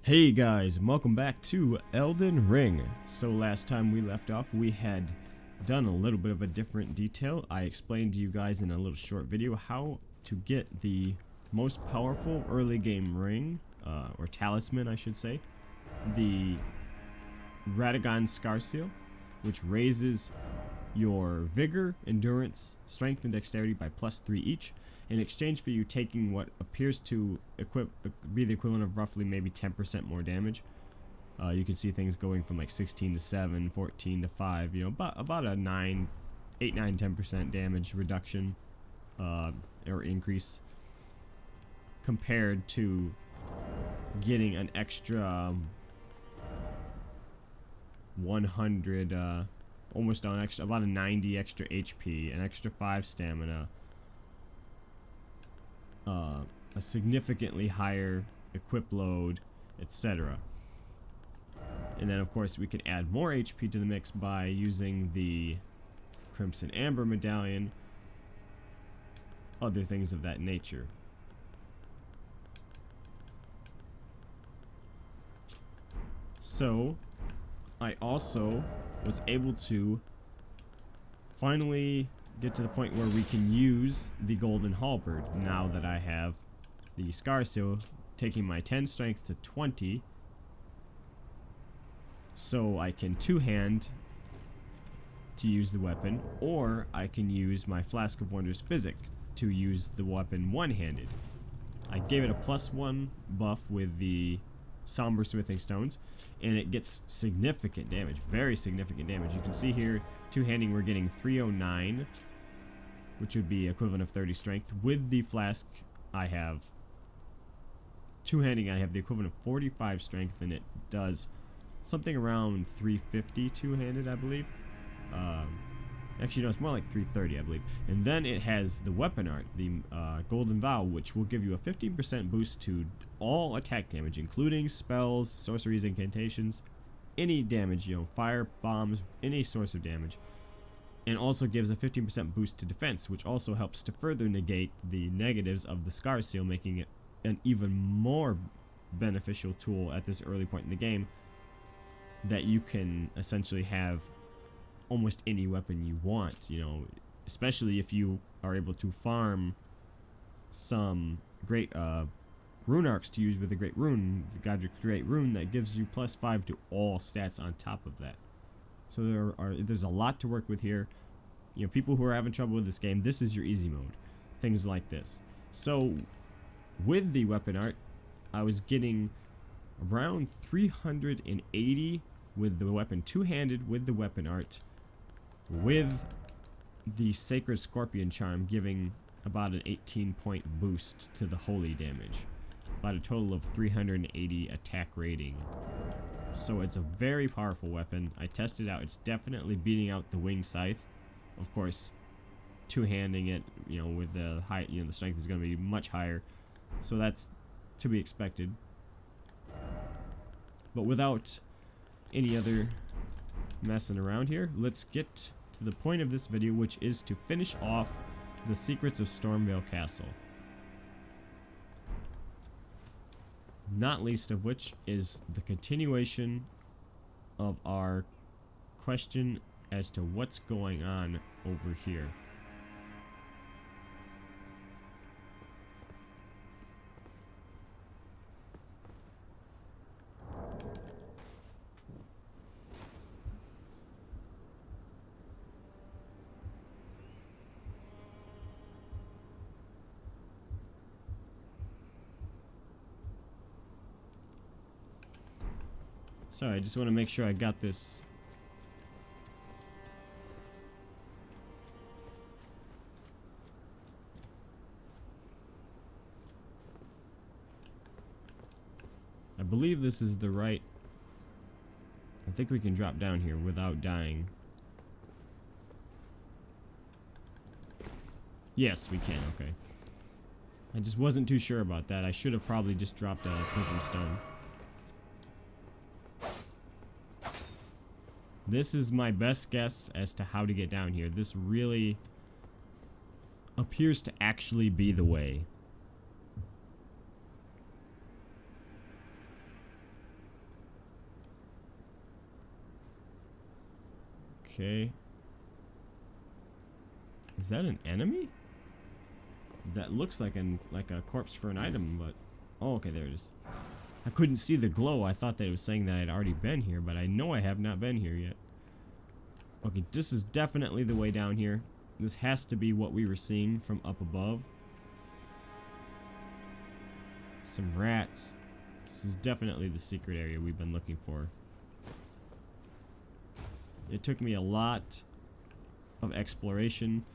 Hey guys, and welcome back to Elden Ring. So last time we left off, we had done a little bit of a different detail. I explained to you guys in a little short video how to get the most powerful early game ring, or talisman I should say, the Radagon Scar Seal, which raises your vigor, endurance, strength, and dexterity by +3 each, in exchange for you taking what appears to be the equivalent of roughly maybe 10% more damage. You can see things going from like 16 to 7, 14 to 5, you know, about a 8, 9, 10% damage reduction or increase compared to getting an extra 100 almost an extra, about a 90 extra HP, an extra 5 stamina, a significantly higher equip load, etc. And then of course we can add more HP to the mix by using the Crimson Amber Medallion, other things of that nature. So I also was able to finally get to the point where we can use the Golden Halberd now that I have the Scar Seal, taking my 10 strength to 20, so I can two-hand to use the weapon, or I can use my Flask of Wondrous Physic to use the weapon one-handed. I gave it a +1 buff with the Somber Smithing Stones, and it gets significant damage, very significant damage. You can see here, two-handing we're getting 309, which would be equivalent of 30 strength. With the flask, I have two-handing, I have the equivalent of 45 strength, and it does something around 350 two-handed, I believe. Actually, no, it's more like 330, I believe. And then it has the weapon art, the Golden Vow, which will give you a 15% boost to all attack damage, including spells, sorceries, incantations, any damage, you know, fire, bombs, any source of damage. And also gives a 15% boost to defense, which also helps to further negate the negatives of the Scar Seal, making it an even more beneficial tool at this early point in the game, that you can essentially have almost any weapon you want, you know, especially if you are able to farm some great rune arcs to use with the Great Rune, the Godwyn's Great Rune, that gives you +5 to all stats on top of that. So there's a lot to work with here. You know, people who are having trouble with this game, this is your easy mode. Things like this. So with the weapon art, I was getting around 380 with the weapon two-handed with the weapon art, with the Sacred Scorpion Charm giving about an 18-point boost to the holy damage, about a total of 380 attack rating. So it's a very powerful weapon. I tested out, it's definitely beating out the Winged Scythe. Of course, two-handing it, you know, with the high, you know, the strength is going to be much higher, so that's to be expected. But without any other messing around here, let's get to the point of this video, which is to finish off the secrets of Stormveil Castle. Not least of which is the continuation of our question as to what's going on over here. Sorry, I just want to make sure I got this. I believe this is the right. I think we can drop down here without dying. Yes, we can, okay. I just wasn't too sure about that. I should have probably just dropped a prism stone. This is my best guess as to how to get down here. This really appears to actually be the way. Okay. Is that an enemy? That looks like a corpse for an item, but oh, okay, there it is. I couldn't see the glow. I thought that it was saying that I'd already been here, but I know I have not been here yet. Okay, this is definitely the way down here. This has to be what we were seeing from up above. Some rats. This is definitely the secret area we've been looking for. It took me a lot of exploration,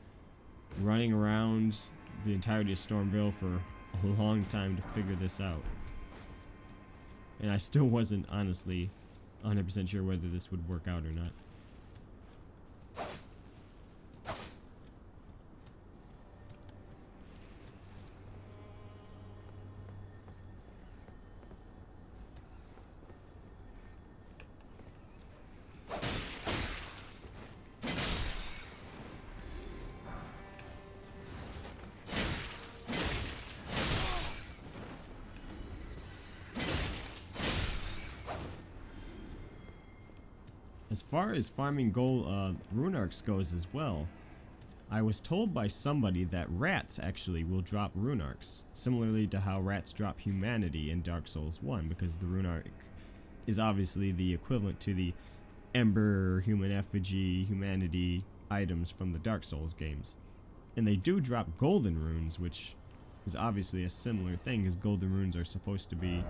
running around the entirety of Stormveil for a long time to figure this out. And I still wasn't honestly 100% sure whether this would work out or not. As far as farming gold rune arcs goes as well, I was told by somebody that rats actually will drop rune arcs, similarly to how rats drop humanity in Dark Souls 1, because the rune arc is obviously the equivalent to the ember, human effigy, humanity items from the Dark Souls games. And they do drop golden runes, which is obviously a similar thing, because golden runes are supposed to be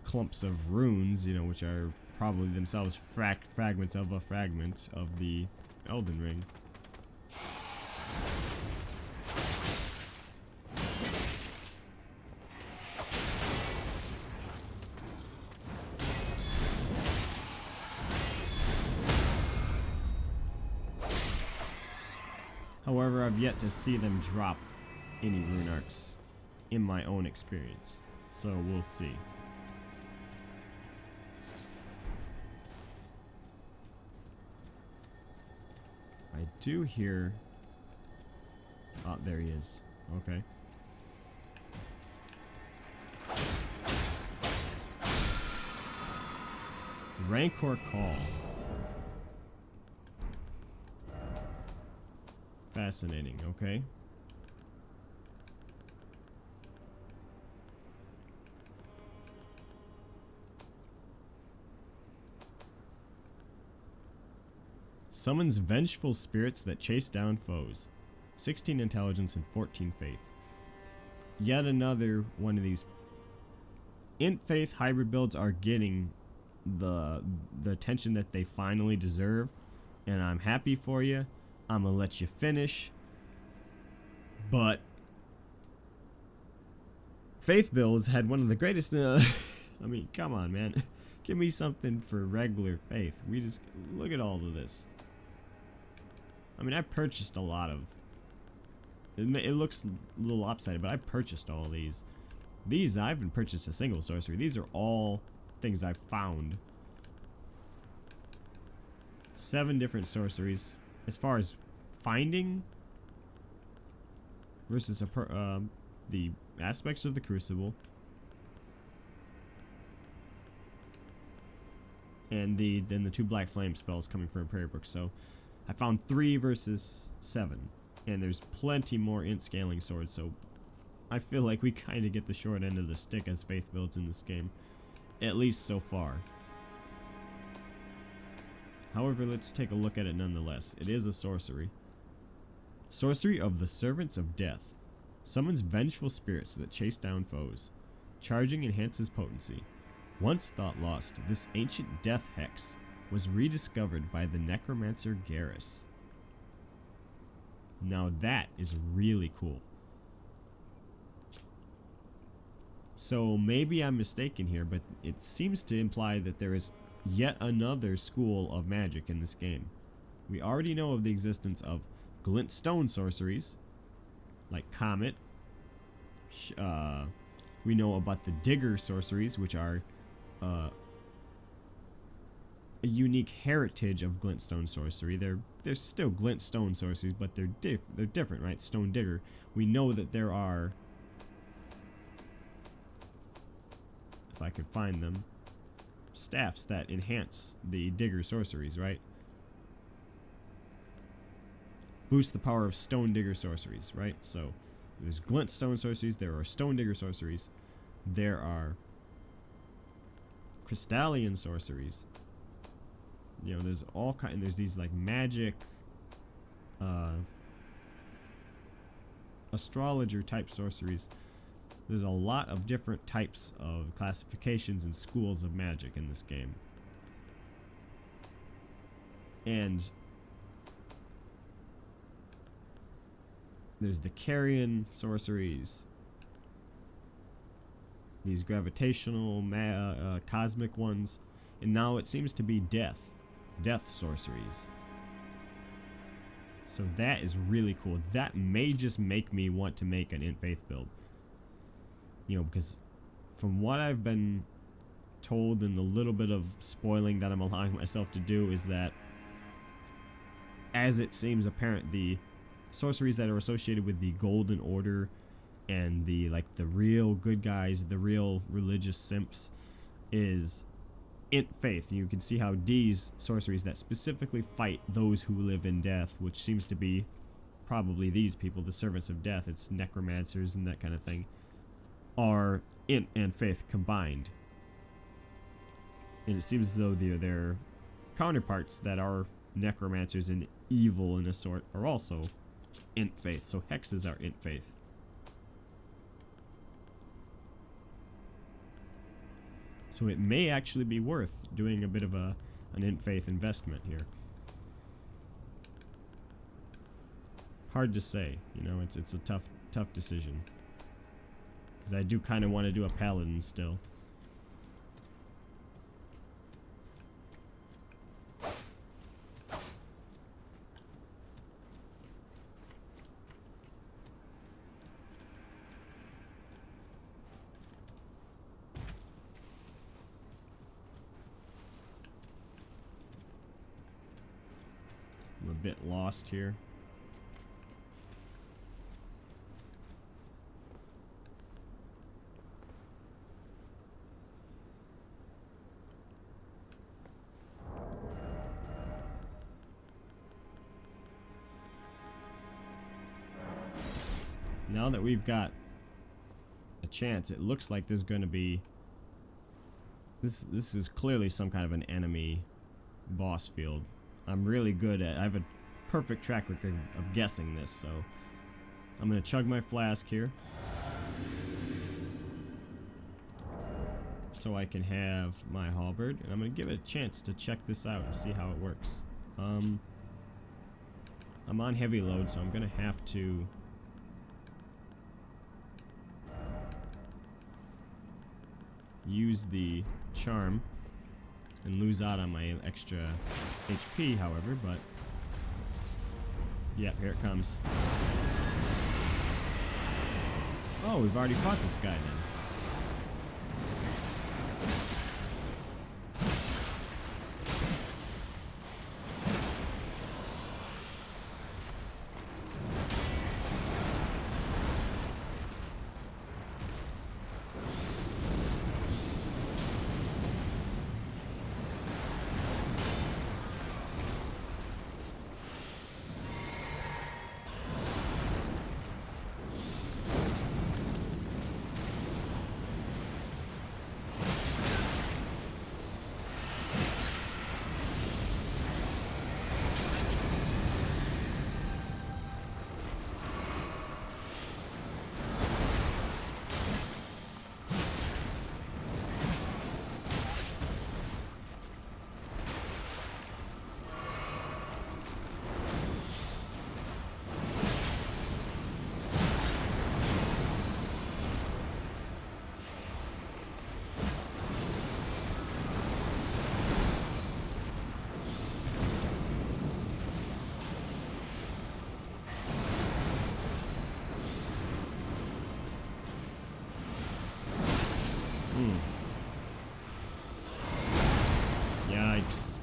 clumps of runes, you know, which are probably themselves fragments of a fragment of the Elden Ring. However, I've yet to see them drop any rune arcs in my own experience, so we'll see. I do hear... Oh, there he is. Okay. Rancor Call. Fascinating, okay. Summons vengeful spirits that chase down foes. 16 intelligence and 14 faith. Yet another one of these int faith hybrid builds are getting the attention that they finally deserve, and I'm happy for you. I'm gonna let you finish, but faith builds had one of the greatest I mean, come on, man. Give me something for regular faith. We just look at all of this. I mean, I purchased a lot of it looks a little lopsided, but I purchased all of these. These, I haven't purchased a single sorcery. These are all things I've found. 7 different sorceries. As far as finding versus the aspects of the Crucible. And then the 2 Black Flame spells coming from a prayer book. So I found 3 versus 7. And there's plenty more int scaling swords, so I feel like we kind of get the short end of the stick as faith builds in this game. At least so far. However, let's take a look at it nonetheless. It is a sorcery. Sorcery of the Servants of Death. Summons vengeful spirits that chase down foes. Charging enhances potency. Once thought lost, this ancient death hex was rediscovered by the necromancer Garrus. Now that is really cool. So maybe I'm mistaken here, but it seems to imply that there is yet another school of magic in this game. We already know of the existence of glintstone sorceries, like Comet. We know about the Digger sorceries, which are a unique heritage of glintstone sorcery. They're still glintstone sorceries, but they're different, right? Stone Digger. We know that there are, if I could find them, staffs that enhance the Digger sorceries, right? boost the power of Stone Digger sorceries, right? So there's Glintstone sorceries, there are Stone Digger sorceries, there are Crystallian sorceries. You know, there's all kind. There's these like magic, astrologer type sorceries. There's a lot of different types of classifications and schools of magic in this game. And there's the Carrion sorceries, these gravitational, cosmic ones, and now it seems to be death sorceries. So that is really cool. That may just make me want to make an Int Faith build. You know, because from what I've been told and the little bit of spoiling that I'm allowing myself to do is that, as it seems apparent, the sorceries that are associated with the Golden Order and the real good guys, the real religious simps, is Int Faith. You can see how D's sorceries that specifically fight those who live in death, which seems to be probably these people, the servants of death, it's necromancers and that kind of thing, are Int and Faith combined. And it seems as though their counterparts that are necromancers and evil in a sort are also Int Faith. So hexes are Int Faith. So it may actually be worth doing a bit of an Int Faith investment here. Hard to say, you know, it's a tough decision. Because I do kind of want to do a paladin still. I'm a bit lost here. Now that we've got a chance, it looks like there's going to be... This is clearly some kind of an enemy boss field. I'm really good at... I have a perfect track record of guessing this, so... I'm going to chug my flask here. So I can have my halberd, and I'm going to give it a chance to check this out and see how it works. I'm on heavy load, so I'm going to have to... use the charm and lose out on my extra HP, however, but yep, here it comes. Oh, we've already fought this guy then. Yikes.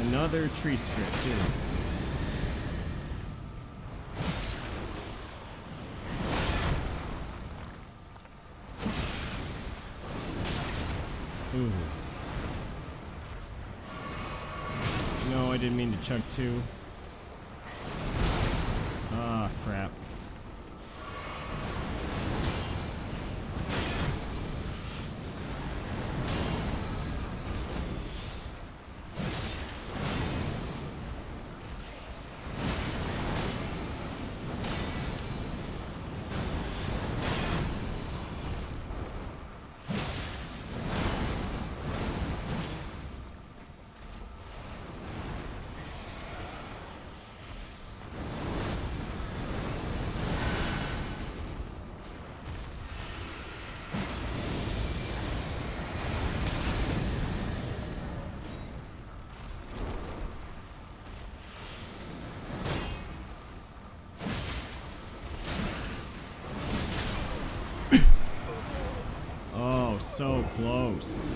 Another tree spirit, too. Ooh. No. no, I didn't mean to chug 2. Ah, crap. Oh, so close.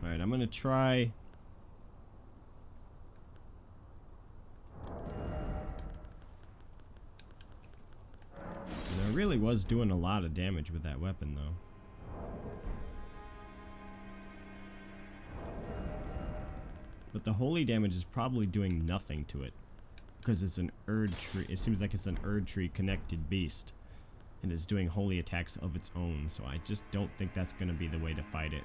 Alright, I'm gonna try. I really was doing a lot of damage with that weapon, though. But the holy damage is probably doing nothing to it. Because it's an Erdtree. It seems like it's an Erdtree connected beast. And it's doing holy attacks of its own. So I just don't think that's going to be the way to fight it.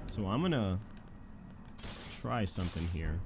So I'm going to try something here.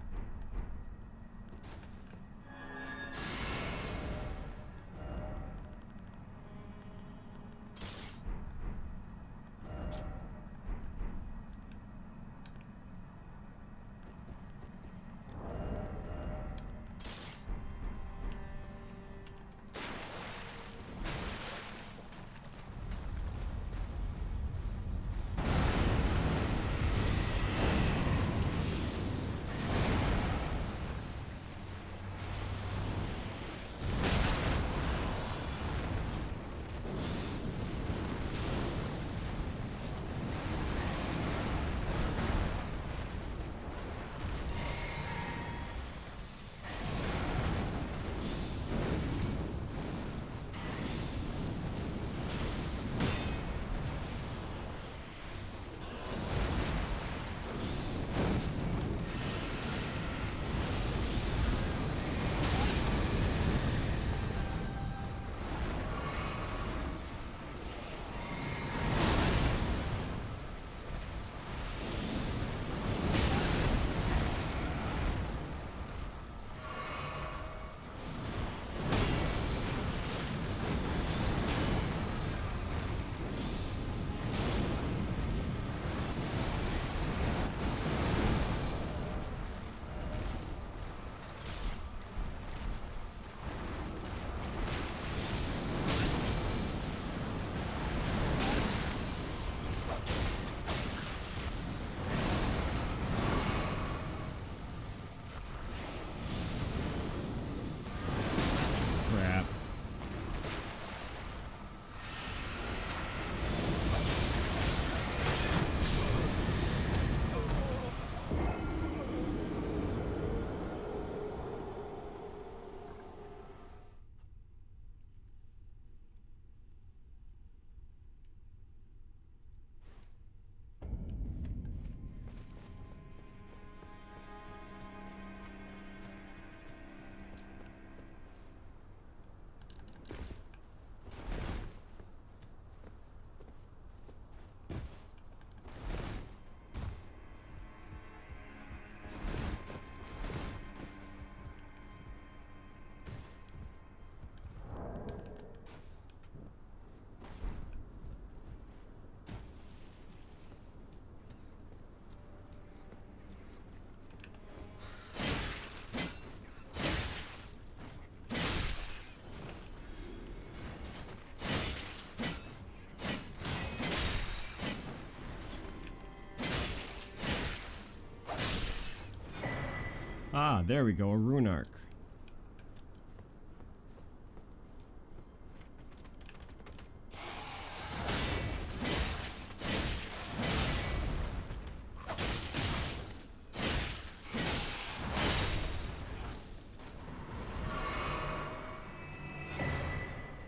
Ah, there we go, a rune arc.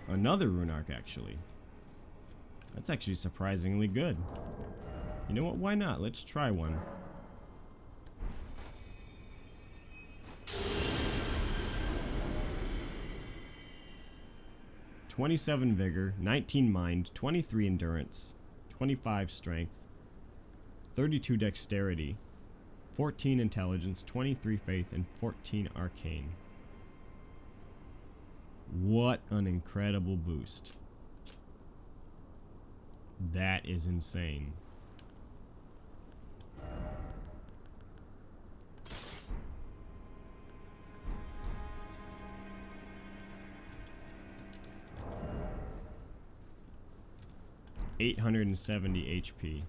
Another rune arc, actually. That's actually surprisingly good. You know what? Why not? Let's try one. "27 vigor, 19 mind, 23 endurance, 25 strength, 32 dexterity, 14 intelligence, 23 faith, and 14 arcane." What an incredible boost. That is insane. $870 HP.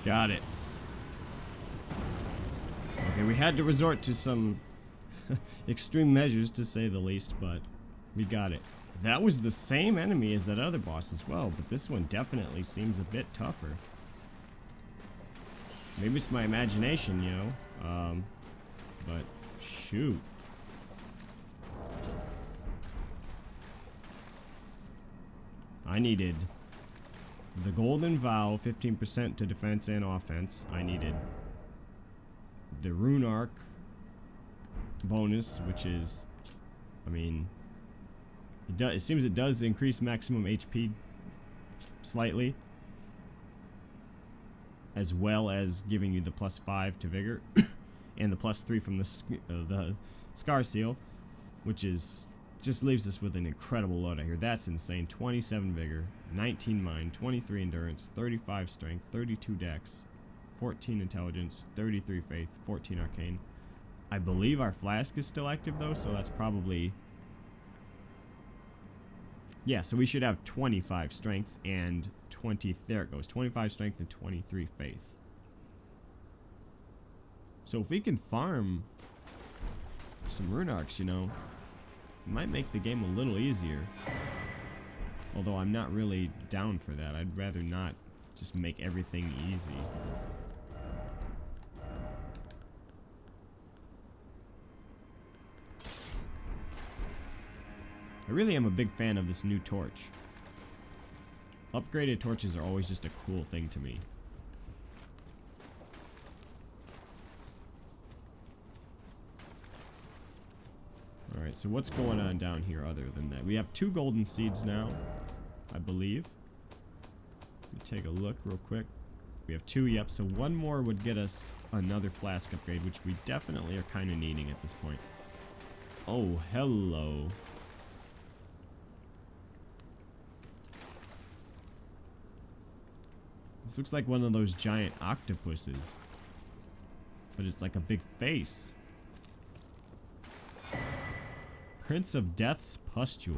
Got it. Okay, we had to resort to some extreme measures, to say the least, but we got it. That was the same enemy as that other boss as well, but this one definitely seems a bit tougher. Maybe it's my imagination, you know? But shoot. I needed the Golden Vow, 15% to defense and offense. I needed the Rune Arc bonus, which is, I mean, it seems it does increase maximum HP slightly, as well as giving you the +5 to Vigor, and the +3 from the Scar Seal, which is just leaves us with an incredible loadout here. That's insane. 27 Vigor, 19 Mind, 23 Endurance, 35 Strength, 32 Dex, 14 Intelligence, 33 Faith, 14 Arcane. I believe our flask is still active though, so that's probably... Yeah, so we should have 25 Strength and 20... There it goes. 25 Strength and 23 Faith. So if we can farm some Rune Arcs, you know, it might make the game a little easier. Although I'm not really down for that. I'd rather not just make everything easy. I really am a big fan of this new torch. Upgraded torches are always just a cool thing to me. Alright, so what's going on down here other than that? We have 2 golden seeds now, I believe. Let me take a look real quick. We have 2, yep, so 1 more would get us another flask upgrade, which we definitely are kind of needing at this point. Oh, hello. This looks like one of those giant octopuses. But it's like a big face. Prince of Death's Pustule.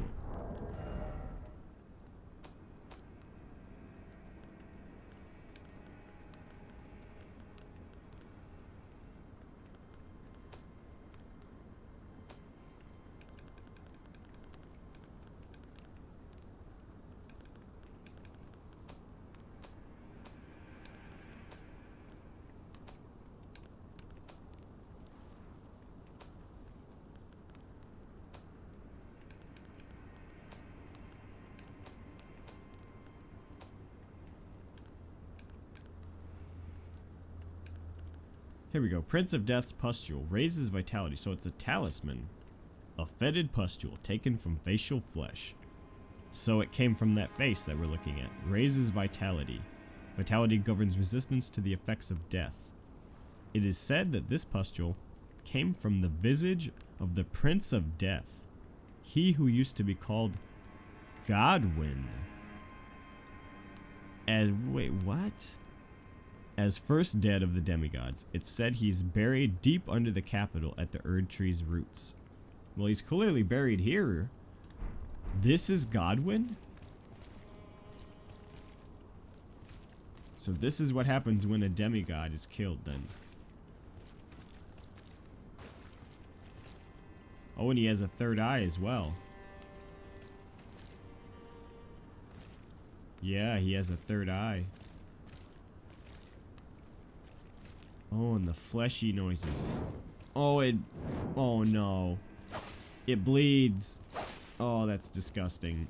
Here we go. Prince of Death's Pustule. Raises vitality. So it's a talisman. A fetid pustule taken from facial flesh. So it came from that face that we're looking at. Raises vitality. Vitality governs resistance to the effects of death. It is said that this pustule came from the visage of the Prince of Death. He who used to be called Godwyn. Wait, what? As first dead of the demigods, it's said he's buried deep under the capital at the Erdtree's roots. Well, he's clearly buried here. This is Godwyn? So this is what happens when a demigod is killed then. Oh, and he has a third eye as well. Yeah, he has a third eye. Oh, and the fleshy noises. Oh, oh no. It bleeds. Oh, that's disgusting.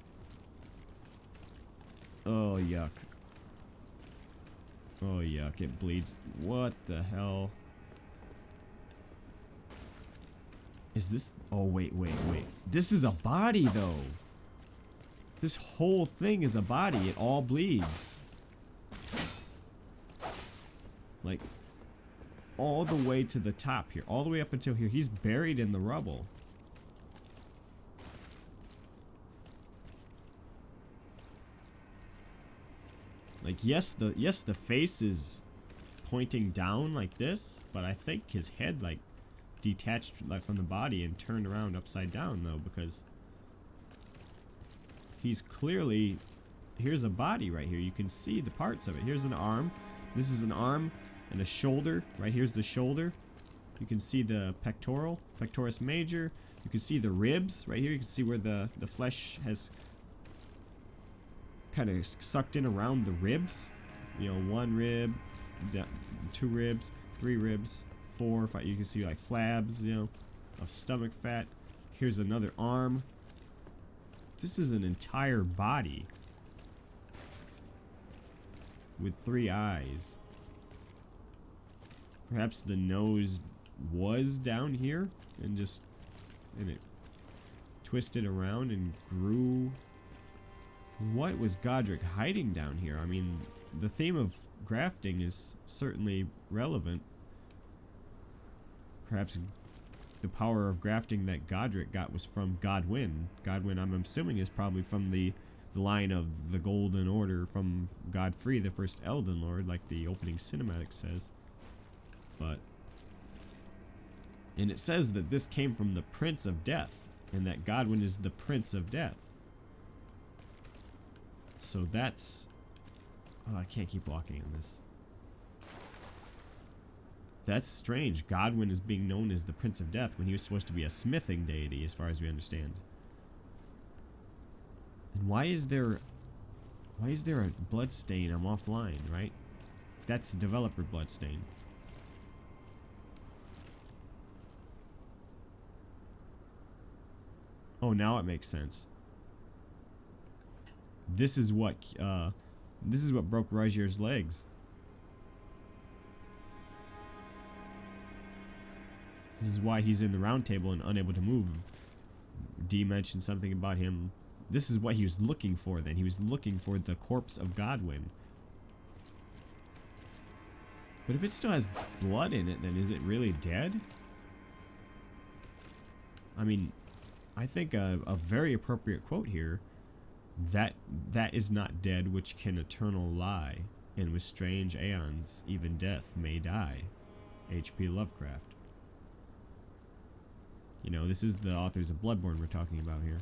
Oh, yuck. Oh, yuck. It bleeds. What the hell? Is this... Oh, wait. This is a body, though. This whole thing is a body. It all bleeds. Like... all the way to the top here, all the way up until here. He's buried in the rubble. Like, yes, the face is pointing down like this, but I think his head like detached like from the body and turned around upside down though, because he's clearly, here's a body right here. You can see the parts of it. Here's an arm. This is an arm. And a shoulder. Right here's the shoulder. You can see the pectoris major. You can see the ribs right here. You can see where the flesh has kind of sucked in around the ribs. You know, 1 rib, 2 ribs, 3 ribs, 4, 5. You can see like flabs, you know, of stomach fat. Here's another arm. This is an entire body with 3 eyes. Perhaps the nose was down here and it twisted around and grew. What was Godric hiding down here? I mean, the theme of grafting is certainly relevant. Perhaps the power of grafting that Godric got was from Godwyn. Godwyn, I'm assuming, is probably from the line of the Golden Order from Godfrey, the first Elden Lord, like the opening cinematic says. And it says that this came from the Prince of Death, and that Godwyn is the Prince of Death. So that's... Oh, I can't keep walking on this. That's strange. Godwyn is being known as the Prince of Death when he was supposed to be a smithing deity, as far as we understand. And why is there a blood stain? I'm offline, right? That's the developer blood stain. Oh, now it makes sense. This is what broke Rajir's legs. This is why he's in the round table and unable to move. D mentioned something about him. This is what he was looking for then. He was looking for the corpse of Godwyn. But if it still has blood in it, then is it really dead? I mean, I think a very appropriate quote here, that is not dead which can eternal lie, and with strange aeons even death may die. H.P. Lovecraft. You know, this is the authors of Bloodborne we're talking about here.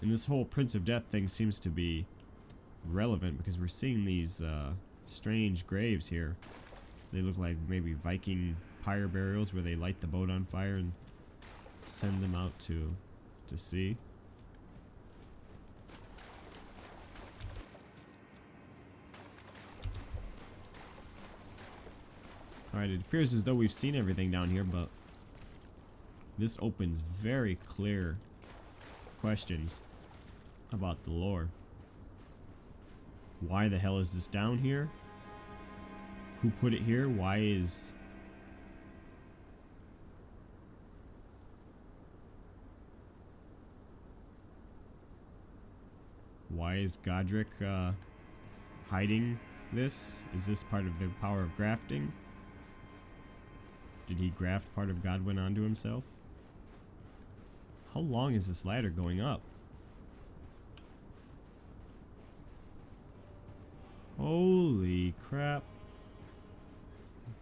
And this whole Prince of Death thing seems to be relevant because we're seeing these strange graves here. They look like maybe Viking pyre burials where they light the boat on fire and send them out to sea. Alright, it appears as though we've seen everything down here, but this opens very clear questions about the lore. Why the hell is this down here? Who put it here? Why is... Godric hiding this? Is this part of the power of grafting? Did he graft part of Godwyn onto himself? How long is this ladder going up? Holy crap.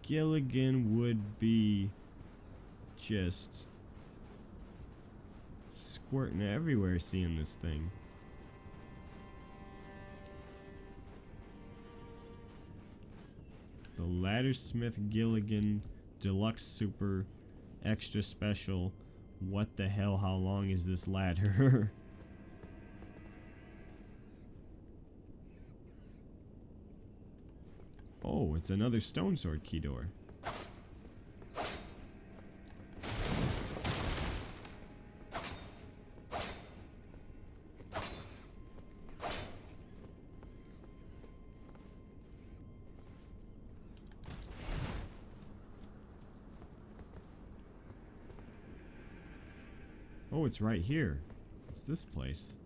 Gilligan would be just squirting everywhere seeing this thing. The Laddersmith Gilligan Deluxe Super Extra Special. What the hell? How long is this ladder? Oh, it's another stone sword key door. Oh, it's right here. It's this place.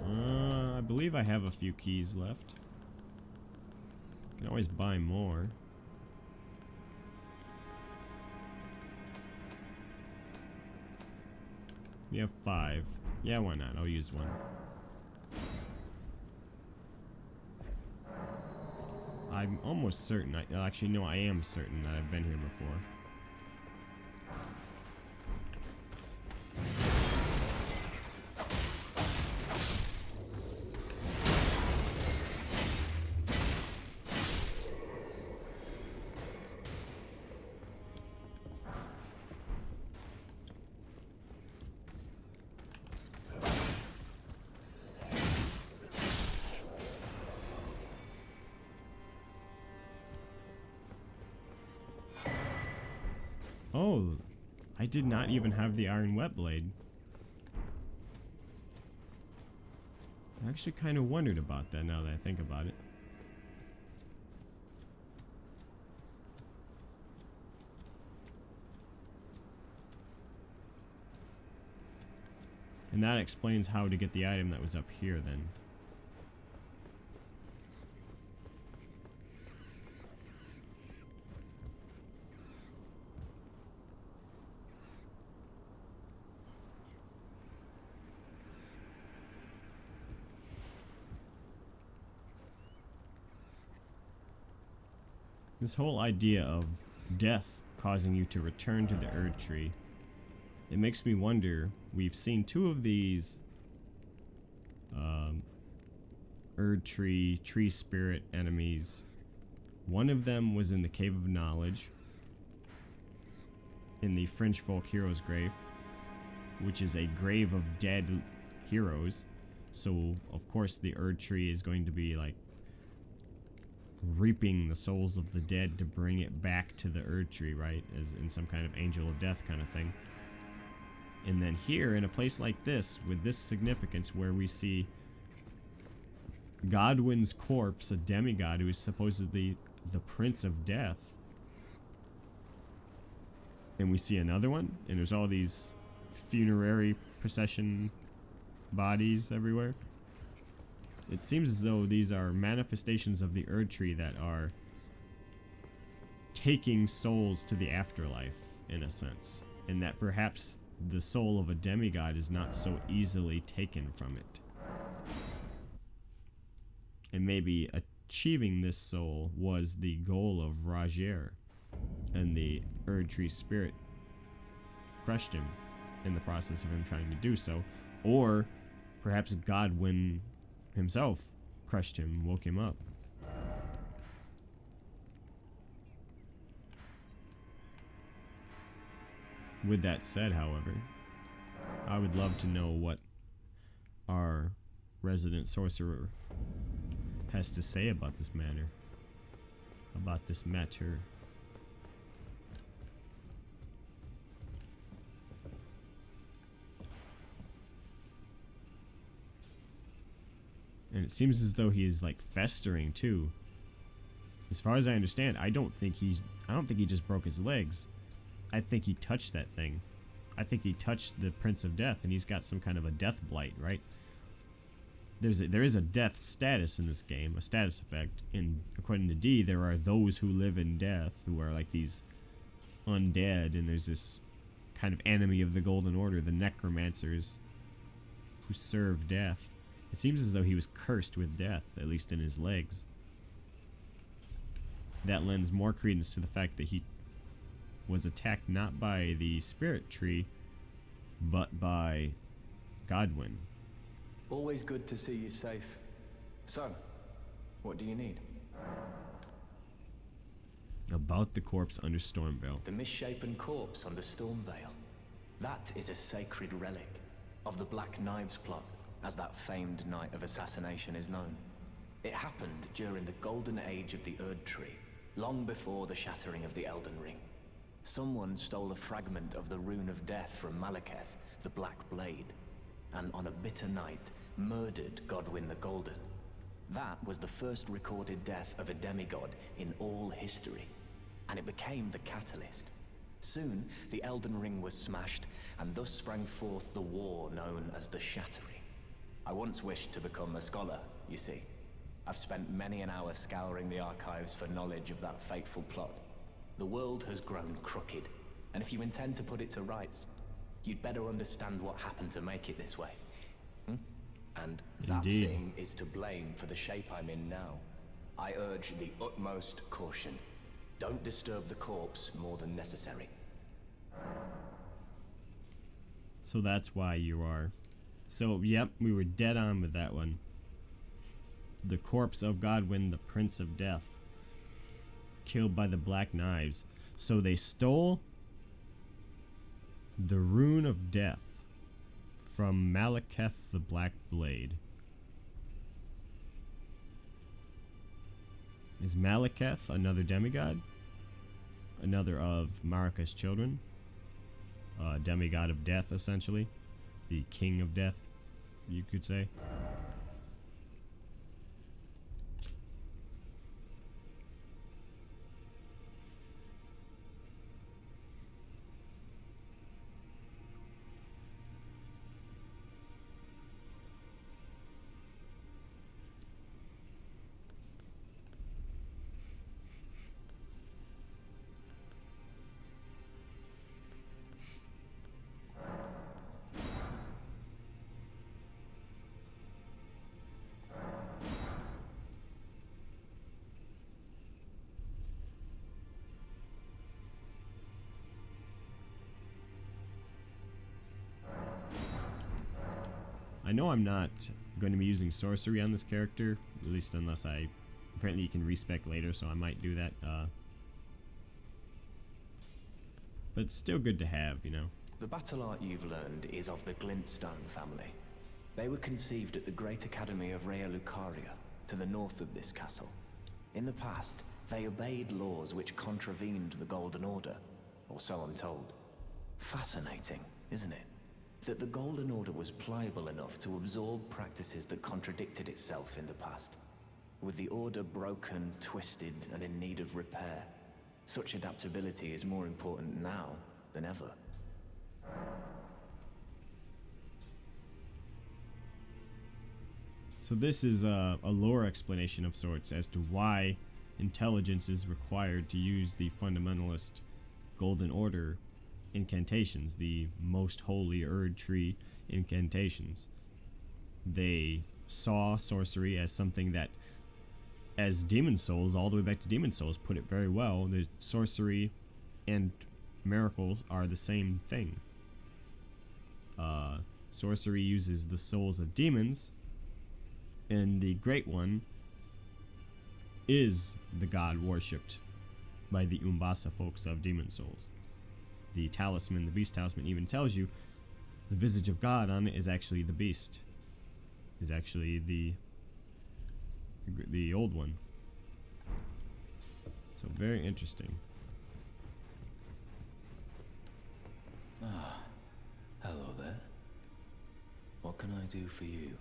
I believe I have a few keys left. Can always buy more. We have 5. Yeah, why not? I'll use one. I'm almost certain. Actually, no, I am certain that I've been here before. Oh, I did not even have the iron wet blade. I actually kind of wondered about that now that I think about it. And that explains how to get the item that was up here then. This whole idea of death causing you to return to the Erdtree. It makes me wonder, we've seen two of these Erdtree tree spirit enemies. One of them was in the Cave of Knowledge, in the Fringe Folk Heroes Grave, which is a grave of dead heroes. So of course the Erdtree is going to be like reaping the souls of the dead to bring it back to the Erdtree, right? As in some kind of angel of death kind of thing. And then here, in a place like this, with this significance, where we see Godwyn's corpse, a demigod who is supposedly the Prince of Death, and we see another one, and there's all these funerary procession bodies everywhere. It seems as though these are manifestations of the Erdtree that are taking souls to the afterlife, in a sense, and that perhaps the soul of a demigod is not so easily taken from it. And maybe achieving this soul was the goal of Rogier, and the Erdtree spirit crushed him in the process of him trying to do so. Or perhaps Godwyn himself crushed him, woke him up. With that said, however, I would love to know what our resident sorcerer has to say about this matter. About this matter. And it seems as though he is like festering too. As far as I understand, I don't think he just broke his legs. I think he touched that thing. I think he touched the Prince of Death, and he's got some kind of a death blight, right? There is a death status in this game, a status effect, and according to D, there are those who live in death, who are like these undead, and there's this kind of enemy of the Golden Order, the necromancers, who serve death. It seems as though he was cursed with death, at least in his legs. That lends more credence to the fact that he was attacked not by the spirit tree, but by Godwyn. Always good to see you safe. So, what do you need? About the corpse under Stormveil. The misshapen corpse under Stormveil. That is a sacred relic of the Black Knives plot, as that famed night of assassination is known. It happened during the golden age of the Erdtree, long before the shattering of the Elden Ring. Someone stole a fragment of the Rune of Death from Malekith, the Black Blade, and on a bitter night, murdered Godwyn the Golden. That was the first recorded death of a demigod in all history, and it became the catalyst. Soon, the Elden Ring was smashed, and thus sprang forth the war known as the Shattering. I once wished to become a scholar, you see. I've spent many an hour scouring the archives for knowledge of that fateful plot. The world has grown crooked, and if you intend to put it to rights, you'd better understand what happened to make it this way. And that Indeed. thing is to blame for the shape I'm in now. I urge the utmost caution. Don't disturb the corpse more than necessary. So that's why you are. So, yep, we were dead on with that one. The corpse of Godwyn, the Prince of Death, killed by the Black Knives. So they stole the Rune of Death from Malekith the Black Blade. Is Malekith another demigod? Another of Marika's children? Demigod of death, essentially. The king of death, you could say. I know I'm not going to be using sorcery on this character, at least unless I... Apparently you can respec later, so I might do that. But it's still good to have, you know. The battle art you've learned is of the Glintstone family. They were conceived at the Great Academy of Rea Lucaria, to the north of this castle. In the past, they obeyed laws which contravened the Golden Order, or so I'm told. Fascinating, isn't it? That the Golden Order was pliable enough to absorb practices that contradicted itself in the past. With the Order broken, twisted, and in need of repair, such adaptability is more important now than ever. So this is a lore explanation of sorts as to why intelligence is required to use the fundamentalist Golden Order incantations, the most holy Erdtree incantations. They saw sorcery as something that, as Demon Souls, all the way back to Demon Souls, put it very well, the sorcery and miracles are the same thing. Sorcery uses the souls of demons, and the Great One is the god worshipped by the Umbasa folks of Demon Souls. The talisman, the beast talisman, even tells you the visage of God on it is actually the beast. Is actually the old one. So very interesting. Ah, hello there. What can I do for you?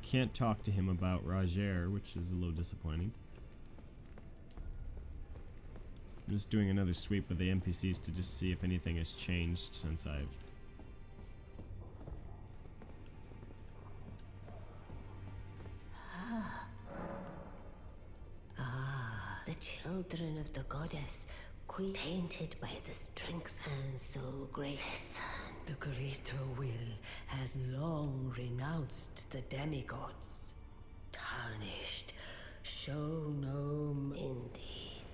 Can't talk to him about Roger, which is a little disappointing. I'm just doing another sweep of the NPCs to just see if anything has changed since I've... The children of the goddess, queen, tainted by the strength and so great. Listen. The greater will has long renounced the demigods. Tarnished, show no indeed.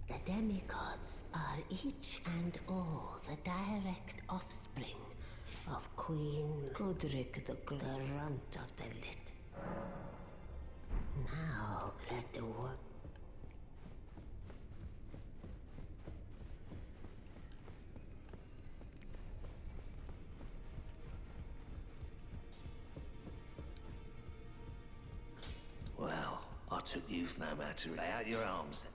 The demigods are each and all the direct offspring of Queen Godric the runt of the lit. Now let the work. Well, I took you for no matter to lay out your arms then.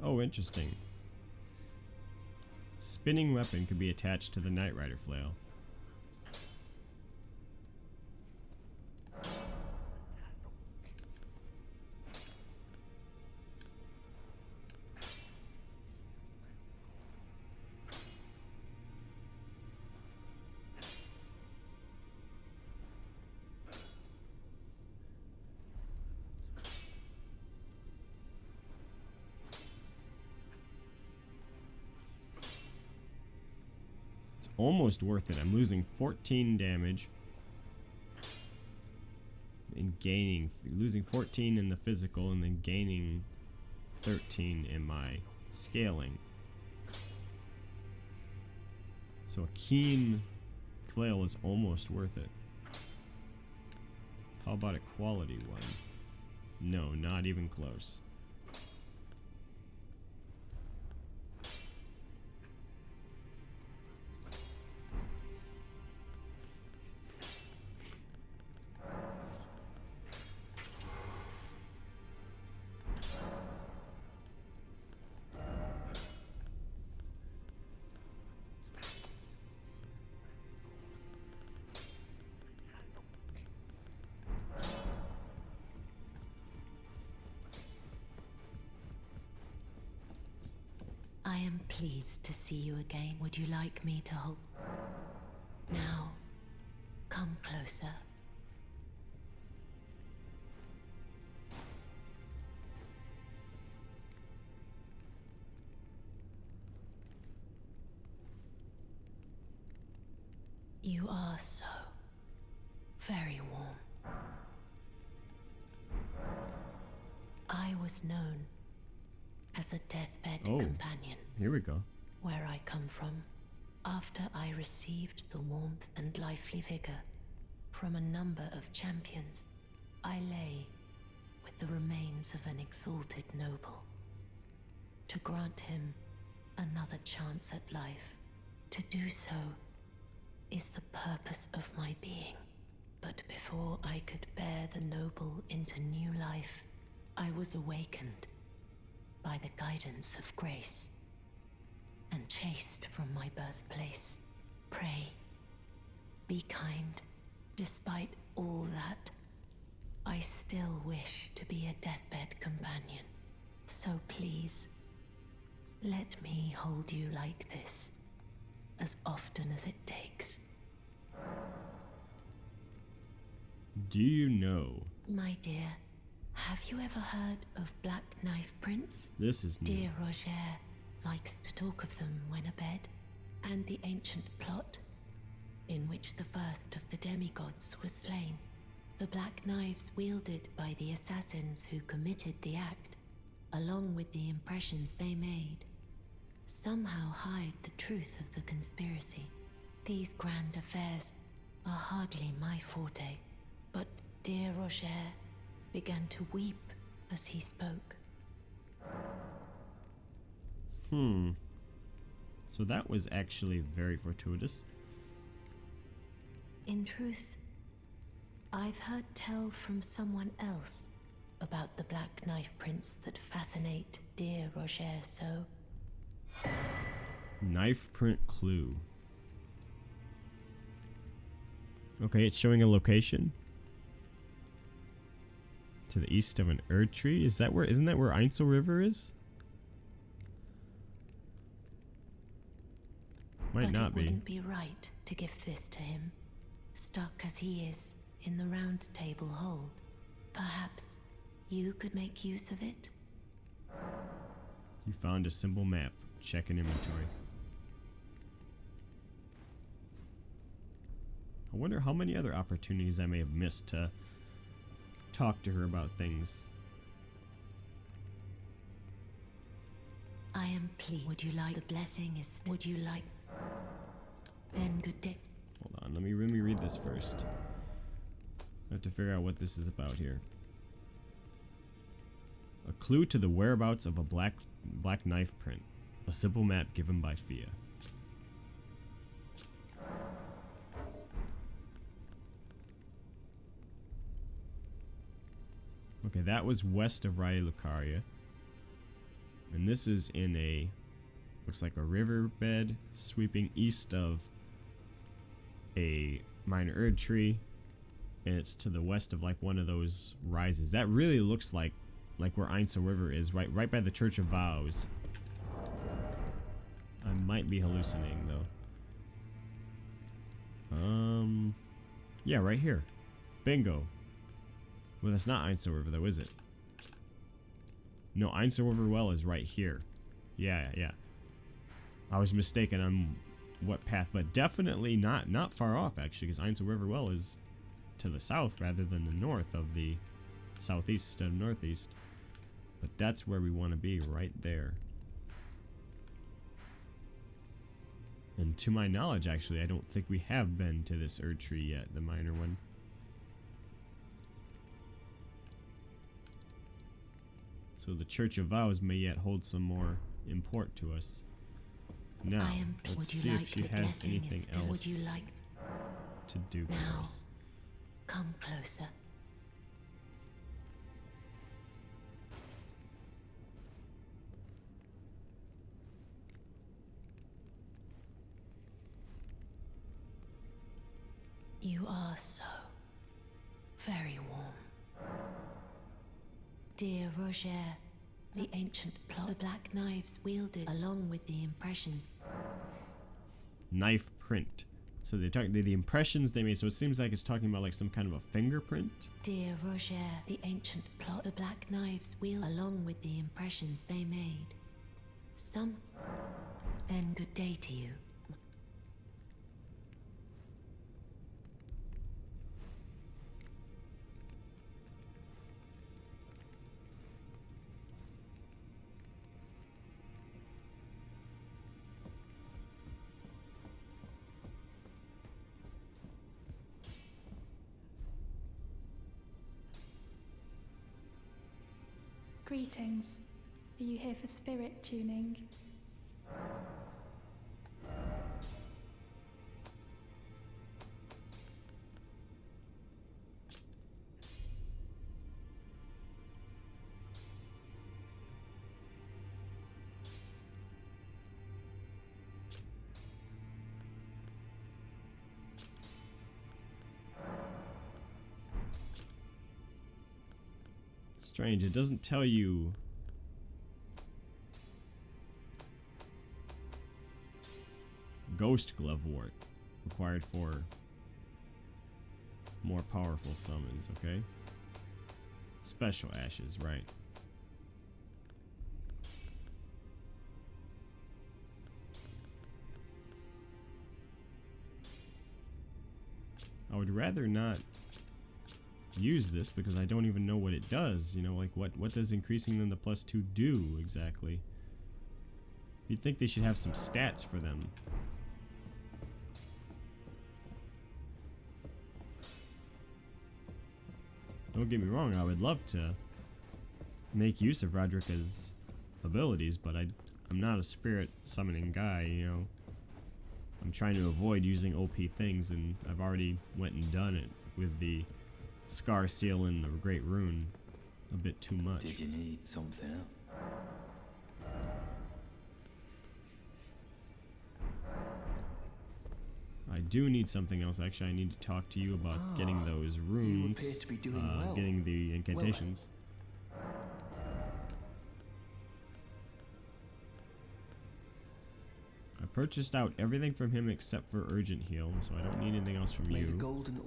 Oh, interesting. Spinning weapon could be attached to the Knight Rider flail. Almost worth it. I'm losing 14 damage and gaining, losing 14 in the physical and then gaining 13 in my scaling. So a keen flail is almost worth it. How about a quality one? No, not even close. am pleased to see you again. Would you like me to hold? Now, come closer. You are so very warm. I was known as a deathbed companion. Here we go. Where I come from, after I received the warmth and lively vigor from a number of champions, I lay with the remains of an exalted noble. To grant him another chance at life, to do so is the purpose of my being. But before I could bear the noble into new life, I was awakened by the guidance of grace and chased from my birthplace. Pray, be kind. Despite all that, I still wish to be a deathbed companion. So please, let me hold you like this, as often as it takes. Do you know? My dear, have you ever heard of Black Knife Prince? This is new. Dear Roger likes to talk of them when abed, and the ancient plot in which the first of the demigods was slain. The black knives wielded by the assassins who committed the act, along with the impressions they made, somehow hide the truth of the conspiracy. These grand affairs are hardly my forte, but dear Roger began to weep as he spoke. So that was actually very fortuitous. In truth, I've heard tell from someone else about the Black Knife Prince that fascinate dear Roger so. Knife print clue. Okay, it's showing a location to the east of an Erdtree. Isn't that where Einsel River is? Might not be. But it wouldn't be right to give this to him, stuck as he is in the round table hold. Perhaps you could make use of it? You found a simple map. Check in inventory. I wonder how many other opportunities I may have missed to talk to her about things. I am pleased. Would you like the blessing is... Would you like... Then good day. Hold on, let me read this first. I have to figure out what this is about here. A clue to the whereabouts of a black knife print. A simple map given by Fia. Okay, that was west of Raya Lucaria. And this is in a... looks like a riverbed sweeping east of a minor Erdtree. And it's to the west of like one of those rises. That really looks like where Einsel River is, right by the Church of Vows. I might be hallucinating though. Yeah, right here. Bingo. Well, that's not Einsel River though, is it? No, Einsel River Well is right here. Yeah. I was mistaken on what path, but definitely not far off actually, because Einsel River Well is to the south rather than the north of the southeast instead of northeast. But that's where we want to be, right there. And to my knowledge, actually, I don't think we have been to this Erdtree yet, the minor one. So the Church of Vows may yet hold some more import to us. Now, let's see if she has anything else to do for us. Come closer. You are so very warm. Dear Roger The ancient plot. The black knives wielded along with the impressions. Knife print. So they're talking the impressions they made. So it seems like it's talking about like some kind of a fingerprint. Dear Roger, the ancient plot. The black knives wielded along with the impressions they made. Some. Then good day to you. Greetings. Are you here for spirit tuning? Strange, it doesn't tell you. Ghost glove wart required for more powerful summons, okay? Special ashes, right. I would rather not use this because I don't even know what it does. You know, like what does increasing them to +2 do exactly? You'd think they should have some stats for them. Don't get me wrong, I would love to make use of Roderick's abilities, but I'm not a spirit summoning guy, you know. I'm trying to avoid using OP things, and I've already went and done it with the Scar Seal and the Great Rune a bit too much. Did you need something else? I do need something else. Actually, I need to talk to you about getting those runes, appear to be doing well. getting the incantations. I purchased out everything from him except for Urgent Heal, so I don't need anything else from May you. the golden.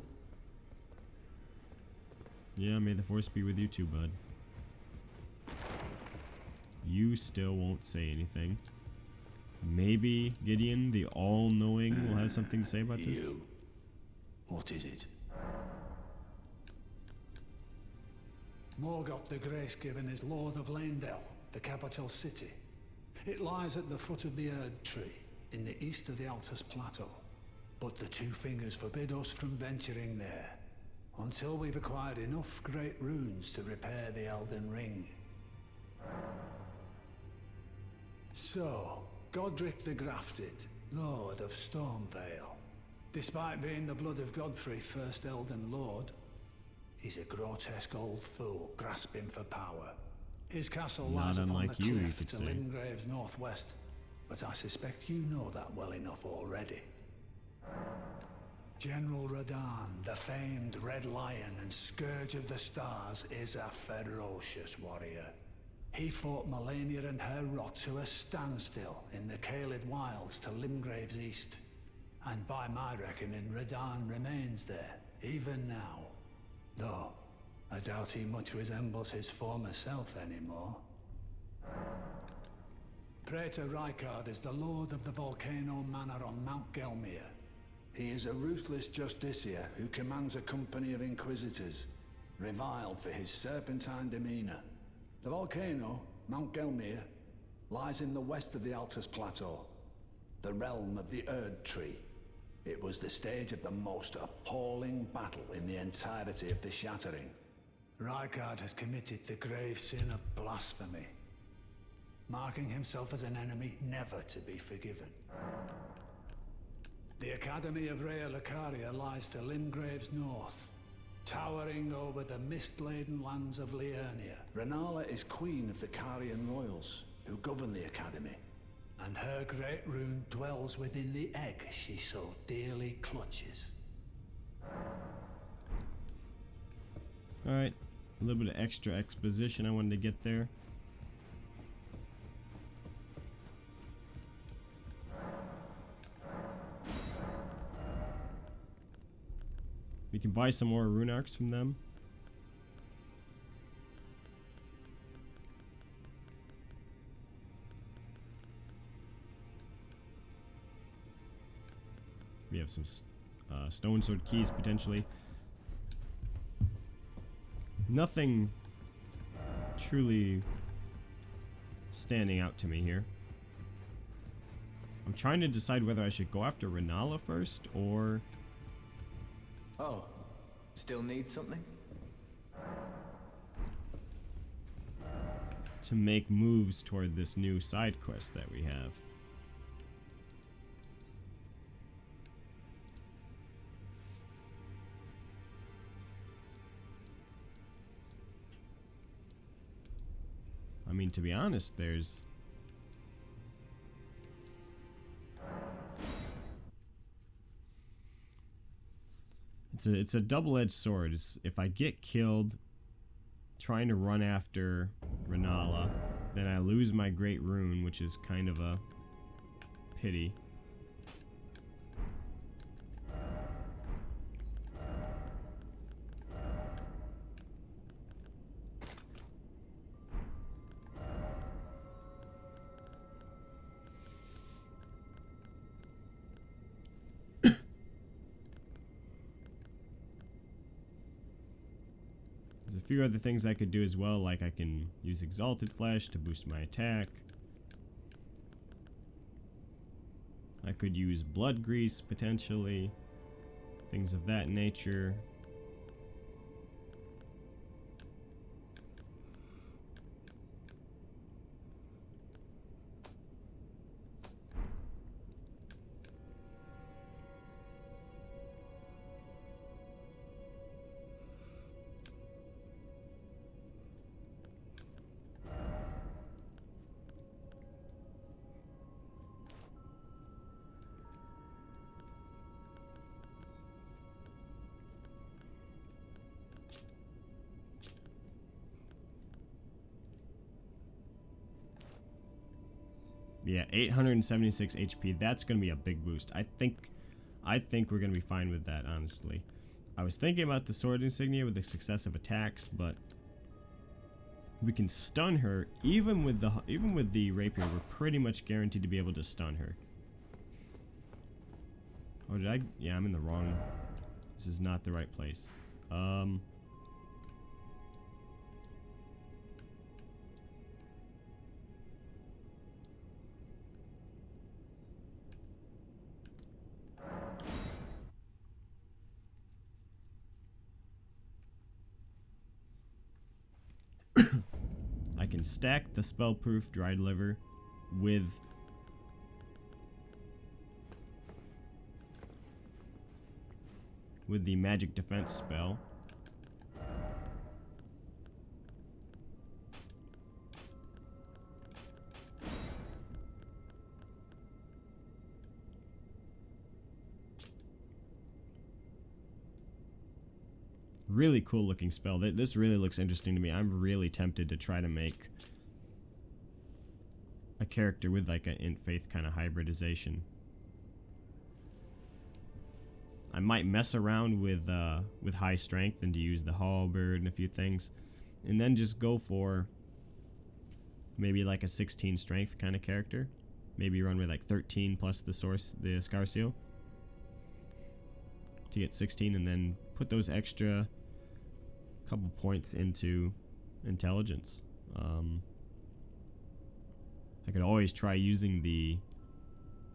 Yeah, may the force be with you too, bud. You still won't say anything. Maybe Gideon, the all-knowing, will have something to say about this? You. What is it? Morgoth the Grace-Given is Lord of Leyndell, the capital city. It lies at the foot of the Erdtree, in the east of the Altus Plateau. But the Two Fingers forbid us from venturing there, until we've acquired enough great runes to repair the Elden Ring. So, Godric the Grafted, Lord of Stormveil. Despite being the blood of Godfrey, first Elden Lord, he's a grotesque old fool grasping for power. His castle lies upon the cliff to Limgrave's northwest, but I suspect you know that well enough already. General Radahn, the famed Red Lion and Scourge of the Stars, is a ferocious warrior. He fought Melania and her rot to a standstill in the Caelid Wilds to Limgrave's east. And by my reckoning, Radahn remains there, even now. Though, I doubt he much resembles his former self anymore. Praetor Rykard is the Lord of the Volcano Manor on Mount Gelmir. He is a ruthless justiciar who commands a company of inquisitors, reviled for his serpentine demeanor. The volcano, Mount Gelmir, lies in the west of the Altus Plateau, the realm of the Erdtree. It was the stage of the most appalling battle in the entirety of the Shattering. Rykard has committed the grave sin of blasphemy, marking himself as an enemy never to be forgiven. The Academy of Rea Lucaria lies to Limgrave's north, towering over the mist-laden lands of Liurnia. Renala is queen of the Carian royals, who govern the Academy, and her great rune dwells within the egg she so dearly clutches. Alright, a little bit of extra exposition I wanted to get there. We can buy some more rune arcs from them. We have some stone sword keys potentially. Nothing truly standing out to me here. I'm trying to decide whether I should go after Renala first or... Oh, still need something? to make moves toward this new side quest that we have. I mean, to be honest, it's a double-edged sword. If I get killed trying to run after Renala, then I lose my Great Rune, which is kind of a pity. There's a few other things I could do as well, like I can use Exalted Flesh to boost my attack. I could use Blood Grease potentially, things of that nature. Yeah, 876 HP. That's going to be a big boost. I think we're going to be fine with that, honestly. I was thinking about the sword insignia with the successive attacks, but we can stun her even with the rapier. We're pretty much guaranteed to be able to stun her. Oh, did I? Yeah, I'm in the wrong. This is not the right place. I can stack the spellproof dried liver with the magic defense spell. Really cool looking spell. This really looks interesting to me. I'm really tempted to try to make a character with like an int faith kind of hybridization. I might mess around with high strength and to use the halberd and a few things, and then just go for maybe like a 16 strength kind of character. Maybe run with like 13 plus the scar seal to get 16, and then put those extra couple points into intelligence. I could always try using the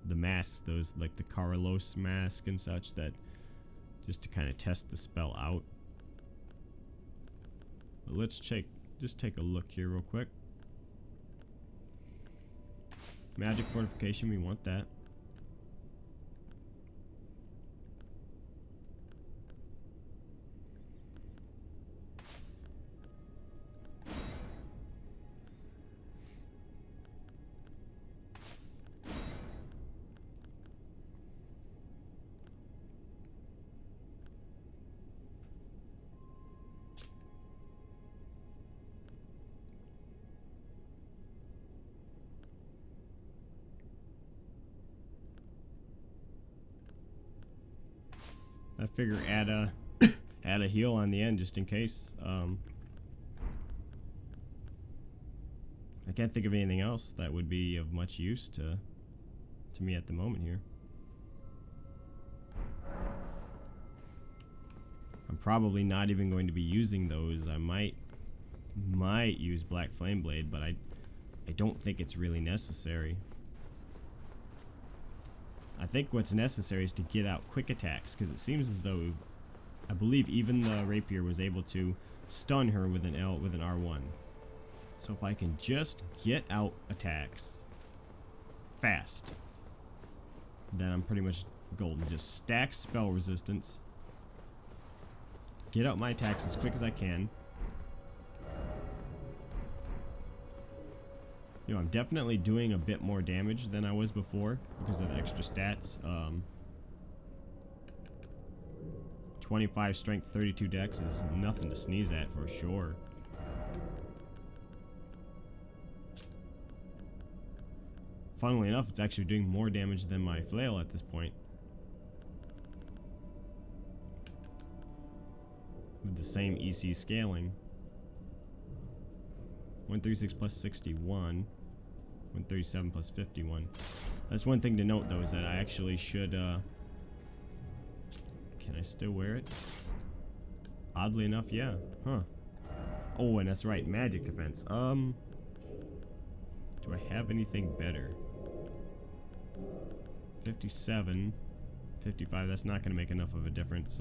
masks, those like the Carlos mask and such, that just to kind of test the spell out. But let's just take a look here real quick. Magic fortification, we want that. I figure add a add a heal on the end just in case. I can't think of anything else that would be of much use to me at the moment here. I'm probably not even going to be using those. I might use Black Flame Blade, but I don't think it's really necessary. I think what's necessary is to get out quick attacks, because it seems as though I believe even the rapier was able to stun her with an R1. So if I can just get out attacks fast, then I'm pretty much golden. Just stack spell resistance, get out my attacks as quick as I can. You know, I'm definitely doing a bit more damage than I was before because of the extra stats. 25 strength, 32 dex is nothing to sneeze at for sure. Funnily enough, it's actually doing more damage than my flail at this point. With the same EC scaling. 136 plus 61. 137 plus 51. That's one thing to note though, is that I actually should, can I still wear it? Oddly enough, yeah. Huh. Oh, and that's right, magic defense. Do I have anything better? 57, 55, that's not gonna make enough of a difference.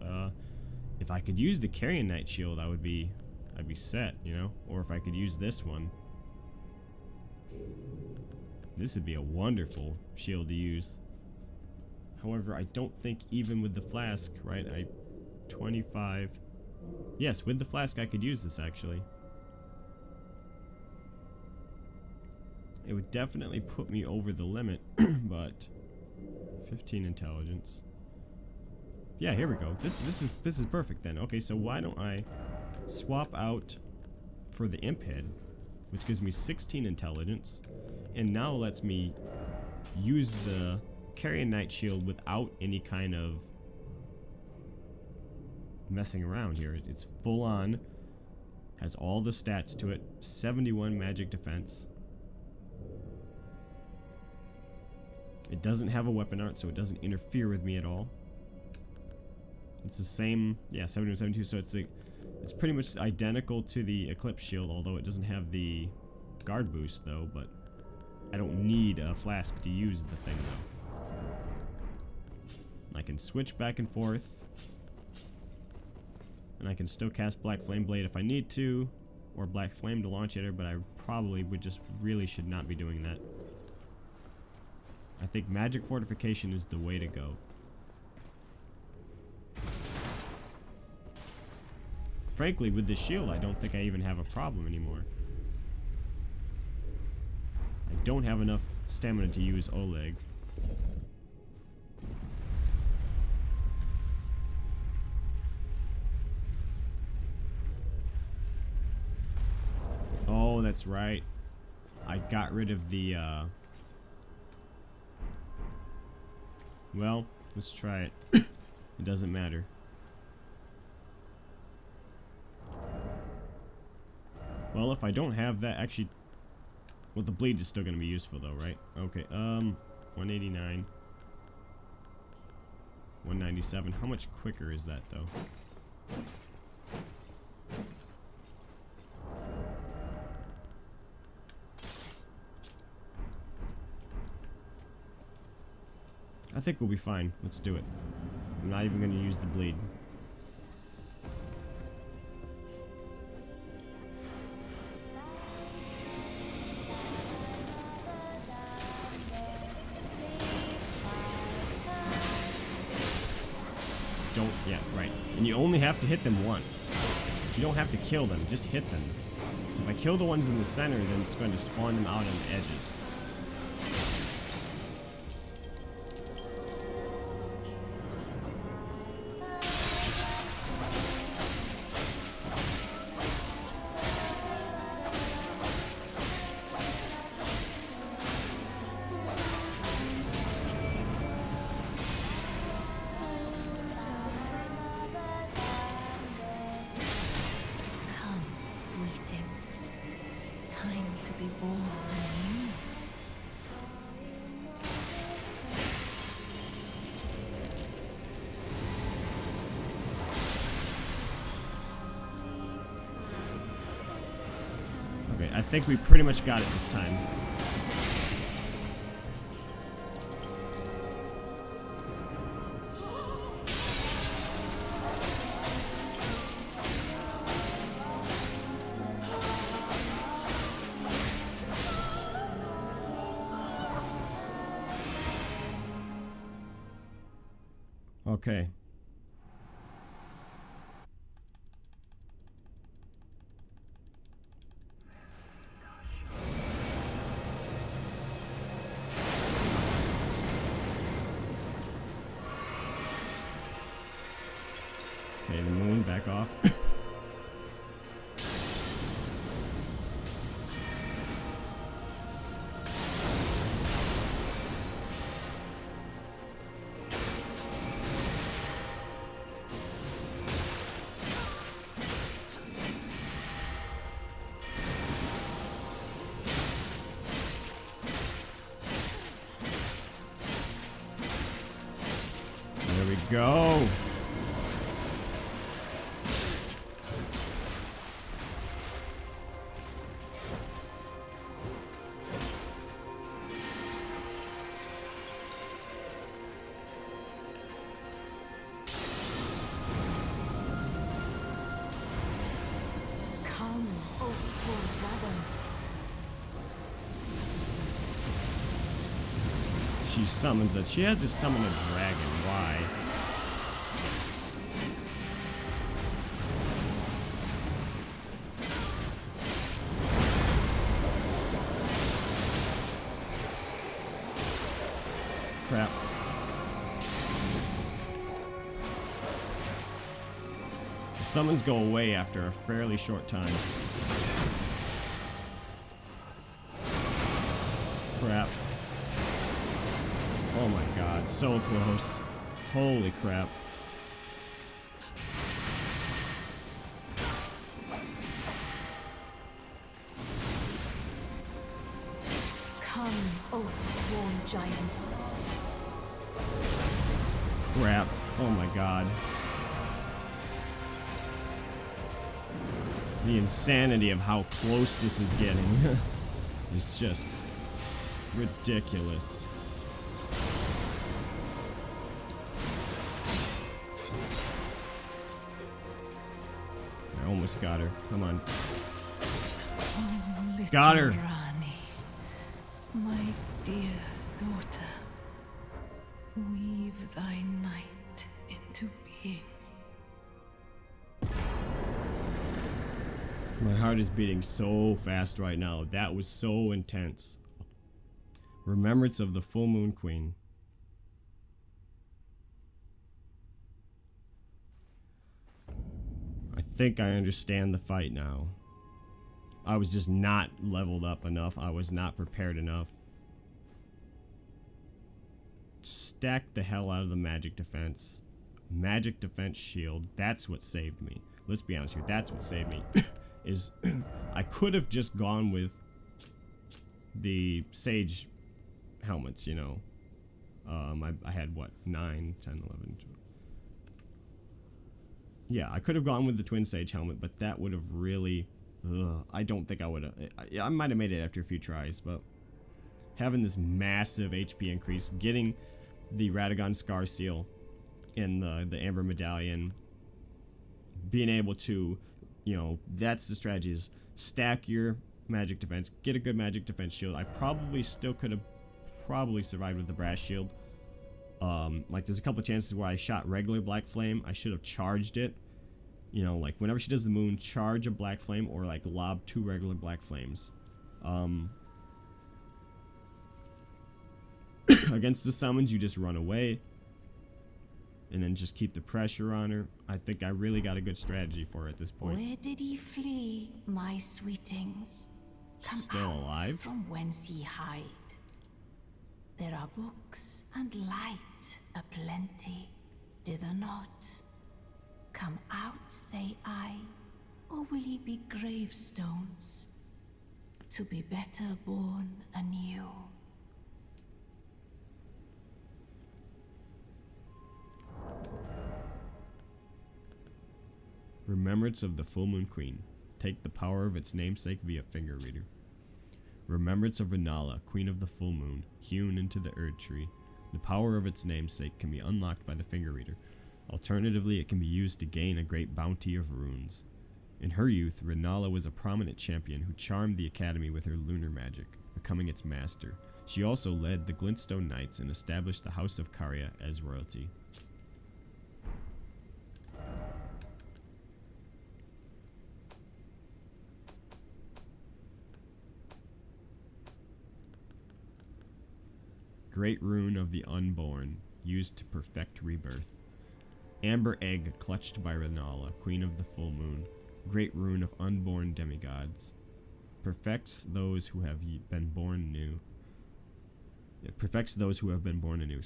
If I could use the Carrion Knight shield, I'd be set, you know? Or if I could use this one. This would be a wonderful shield to use. However, I don't think even with the flask, right? 25. Yes, with the flask I could use this actually. It would definitely put me over the limit, but 15 intelligence. Yeah, here we go. This is perfect then. Okay, so why don't I swap out for the imp head, which gives me 16 intelligence, and now lets me use the Carrion Knight shield without any kind of messing around here. It's full on, has all the stats to it, 71 magic defense. It doesn't have a weapon art, so it doesn't interfere with me at all. It's the same, yeah, 71, 72, so it's pretty much identical to the Eclipse shield, although it doesn't have the guard boost though, but I don't need a flask to use the thing though. I can switch back and forth, and I can still cast Black Flame Blade if I need to, or Black Flame to launch at her, but I probably would just really should not be doing that. I think magic fortification is the way to go. Frankly, with this shield, I don't think I even have a problem anymore. I don't have enough stamina to use Oleg. Oh, that's right. I got rid of the, well, let's try it. It doesn't matter. Well, if I don't have that, actually, well, the bleed is still going to be useful though, right? Okay, 189. 197. How much quicker is that though? I think we'll be fine. Let's do it. I'm not even going to use the bleed. Yeah, right. And you only have to hit them once. You don't have to kill them, just hit them. So if I kill the ones in the center, then it's going to spawn them out on the edges. be born anew. Okay, I think we pretty much got it this time. Okay. Okay, the moon, back off. There we go. Come, O full dragon. She summons a. She had to summon a dragon. Why? Crap. The summons go away after a fairly short time. Crap. Oh my god, so close. Holy crap. Come, O sworn giant. Crap. Oh my god. The insanity of how close this is getting is just ridiculous. I almost got her. Come on. Oh, little Got her. Rani, my dear daughter, weave thy night into being. My heart is beating so fast right now. That was so intense. Remembrance of the Full Moon Queen. I think I understand the fight now. I was just not leveled up enough. I was not prepared enough. Stack the hell out of the magic defense. Magic defense shield. That's what saved me. Let's be honest here. That's what saved me. Is I could have just gone with the sage helmets, you know. I had what, 9, 10, 11, 12. Yeah, I could have gone with the twin sage helmet, but that would have really I don't think I would have. I might have made it after a few tries, but having this massive HP increase, getting the Radagon Scar Seal and the Amber Medallion, being able to, you know, that's the strategy, is stack your magic defense, get a good magic defense shield. I probably still could have survived with the brass shield. Like there's a couple of chances where I shot regular black flame. I should have charged it. You know, like whenever she does the moon, charge a black flame or like lob 2 regular black flames. Against the summons, you just run away and then just keep the pressure on her. I think I really got a good strategy for her at this point. Where did he flee, my sweetings? Come Still out alive? from whence ye hide. There are books and light aplenty, dither not. Come out, say I, or will ye be gravestones? to be better born anew. Remembrance of the Full Moon Queen. Take the power of its namesake via finger reader. Remembrance of Renala, Queen of the Full Moon, hewn into the Erdtree. The power of its namesake can be unlocked by the finger reader. Alternatively, it can be used to gain a great bounty of runes. In her youth, Renala was a prominent champion who charmed the academy with her lunar magic, becoming its master. She also led the Glintstone Knights and established the House of Karya as royalty. Great Rune of the Unborn, used to perfect rebirth. Amber Egg clutched by Renala, Queen of the Full Moon. Great Rune of Unborn Demigods. Perfects those who have been born new. It perfects those who have been born anew,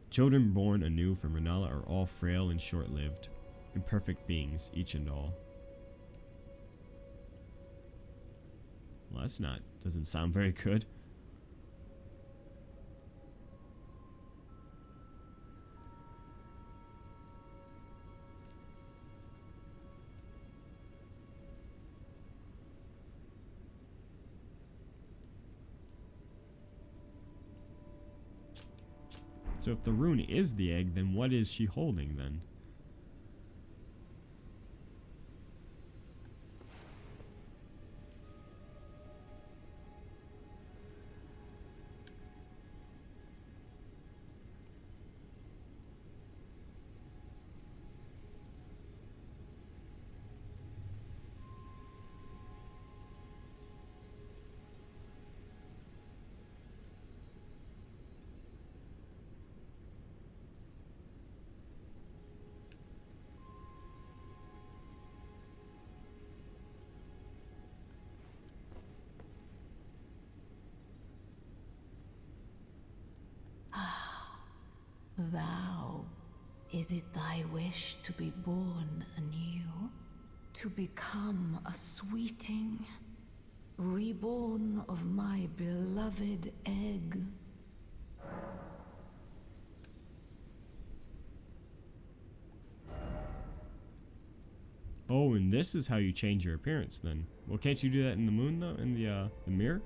Children born anew from Renala are all frail and short-lived, imperfect beings, each and all. Well, doesn't sound very good. So if the rune is the egg, then what is she holding then? Thou, is it thy wish to be born anew? To become a sweeting, reborn of my beloved egg? Oh, and this is how you change your appearance then. Well, can't you do that in the moon though? In the mirror?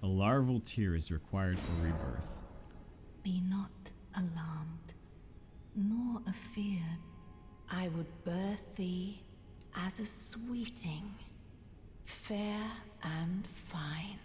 A larval tear is required for rebirth. Be not alarmed, nor afeared. I would birth thee as a sweeting, fair and fine.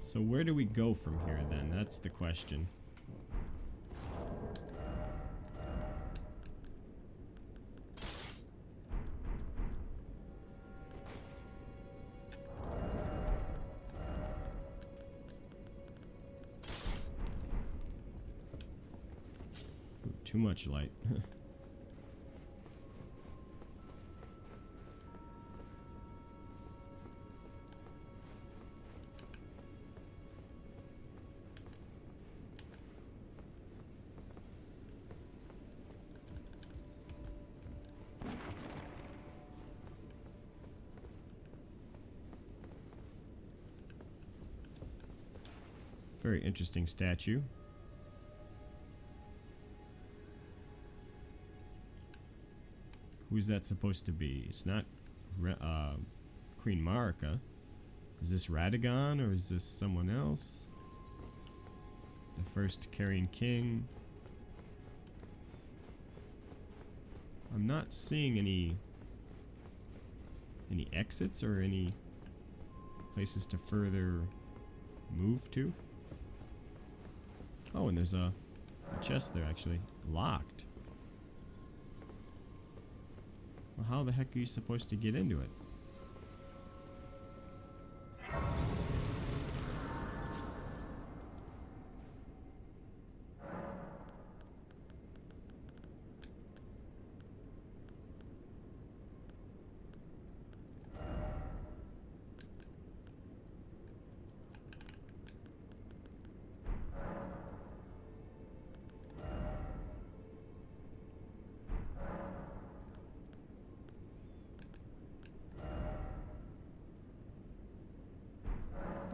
So where do we go from here then? That's the question. Ooh, too much light. Very interesting statue. Who's that supposed to be? It's not Queen Marika. Is this Radagon or is this someone else? The first Carrion King. I'm not seeing any exits or any places to further move to. Oh, and there's a chest there actually. Locked. Well, how the heck are you supposed to get into it?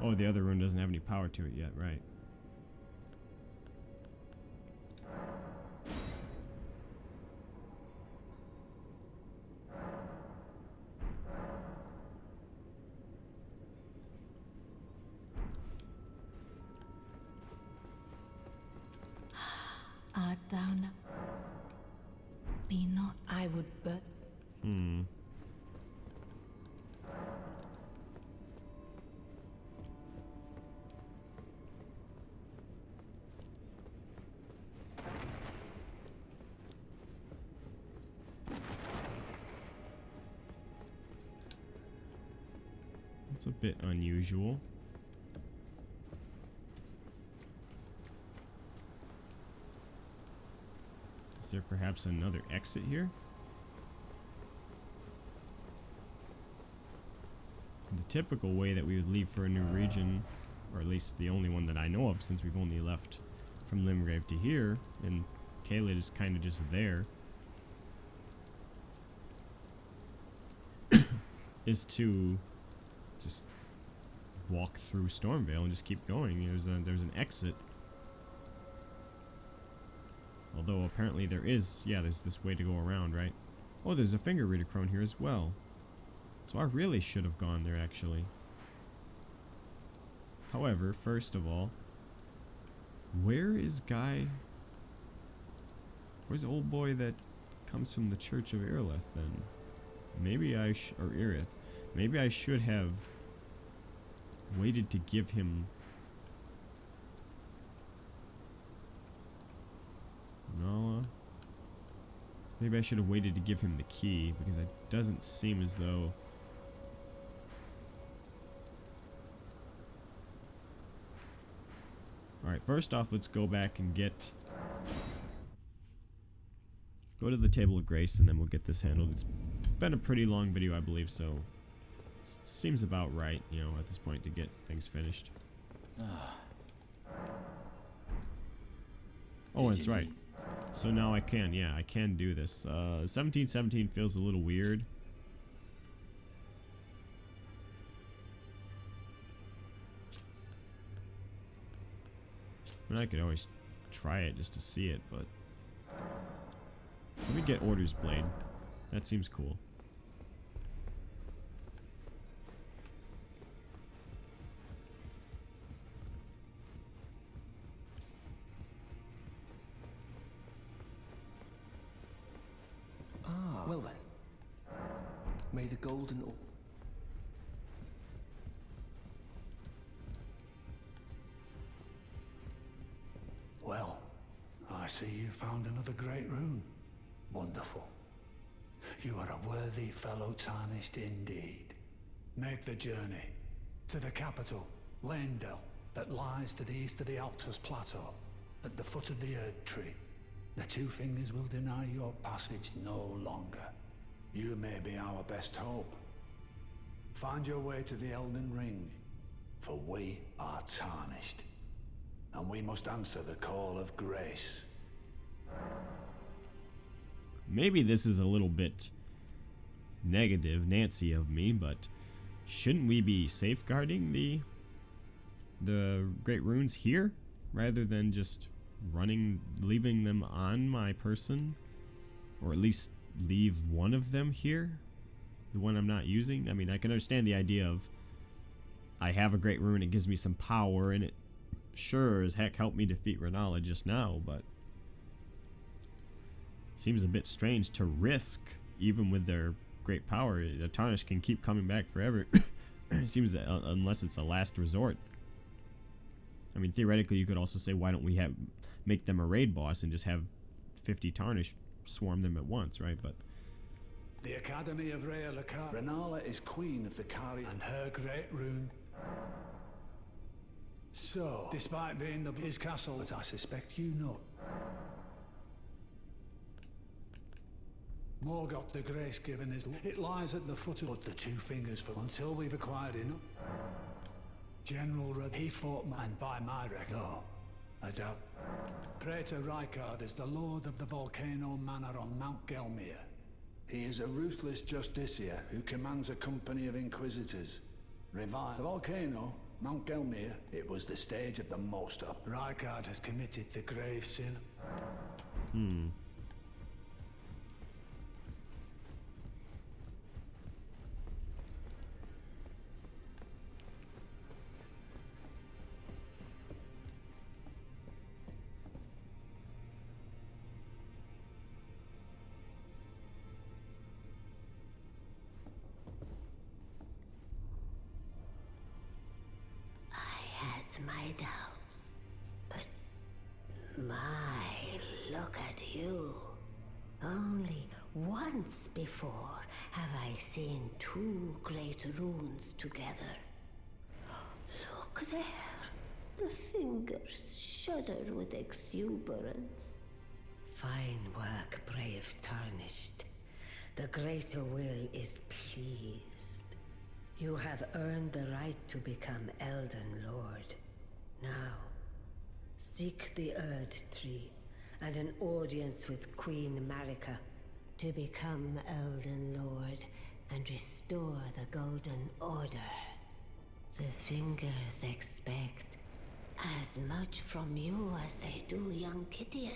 Oh, the other room doesn't have any power to it yet, right? Art thou not? Be not, I would but. It's a bit unusual. Is there perhaps another exit here? The typical way that we would leave for a new region, or at least the only one that I know of since we've only left from Limgrave to here, and Caelid is kind of just there, is to just walk through Stormveil and just keep going. There's an exit. Although apparently there's this way to go around, right? Oh, there's a finger reader crone here as well. So I really should have gone there actually. However, first of all, where is Guy? Where's the old boy that comes from the Church of Irileth then? Maybe I or Irith. Maybe I should have waited to give him. No. Maybe I should have waited to give him the key because it doesn't seem as though. Alright, first off, let's go back and go to the Table of Grace and then we'll get this handled. It's been a pretty long video, I believe, so it seems about right, you know, at this point to get things finished. Oh, that's right. So now I can do this. 1717 feels a little weird. I mean, I could always try it just to see it, but let me get Order's Blade. That seems cool. Well then, may the golden. Well, I see you found another great rune. Wonderful. You are a worthy fellow tarnished indeed. Make the journey to the capital, Leyndell, that lies to the east of the Altus Plateau, at the foot of the Erdtree. The Two Fingers will deny your passage no longer. You may be our best hope. Find your way to the Elden Ring, for we are tarnished, and we must answer the call of grace. Maybe this is a little bit negative, Nancy of me, but shouldn't we be safeguarding the the Great Runes here rather than just leaving them on my person, or at least leave one of them here, the one I'm not using. I mean, I can understand the idea of I have a Great Rune, it gives me some power, and it sure as heck helped me defeat Renala just now, but seems a bit strange to risk, even with their great power. The Tarnish can keep coming back forever. It seems that, unless it's a last resort. I mean, theoretically, you could also say, why don't we make them a raid boss and just have 50 Tarnish swarm them at once, right? But The Academy of Rhea Lakar. Renala is queen of the Kari and her great rune. So, despite being his castle, as I suspect you know, Morgoth the Grace given his... It lies at the foot of the two fingers for until we've acquired enough. General Rudd, he fought and by my record, no, I doubt. Praetor Rykard is the lord of the Volcano Manor on Mount Gelmir. He is a ruthless justiciar who commands a company of inquisitors. Revile the volcano, Mount Gelmir, it was the stage of the most up. Rykard has committed the grave sin. My doubts, but look at you. Only once before have I seen two great runes together. Look there. The fingers shudder with exuberance. Fine work, brave Tarnished. The greater will is pleased. You have earned the right to become Elden Lord. Now, seek the Erdtree and an audience with Queen Marika to become Elden Lord and restore the Golden Order. The fingers expect as much from you as they do young Gideon.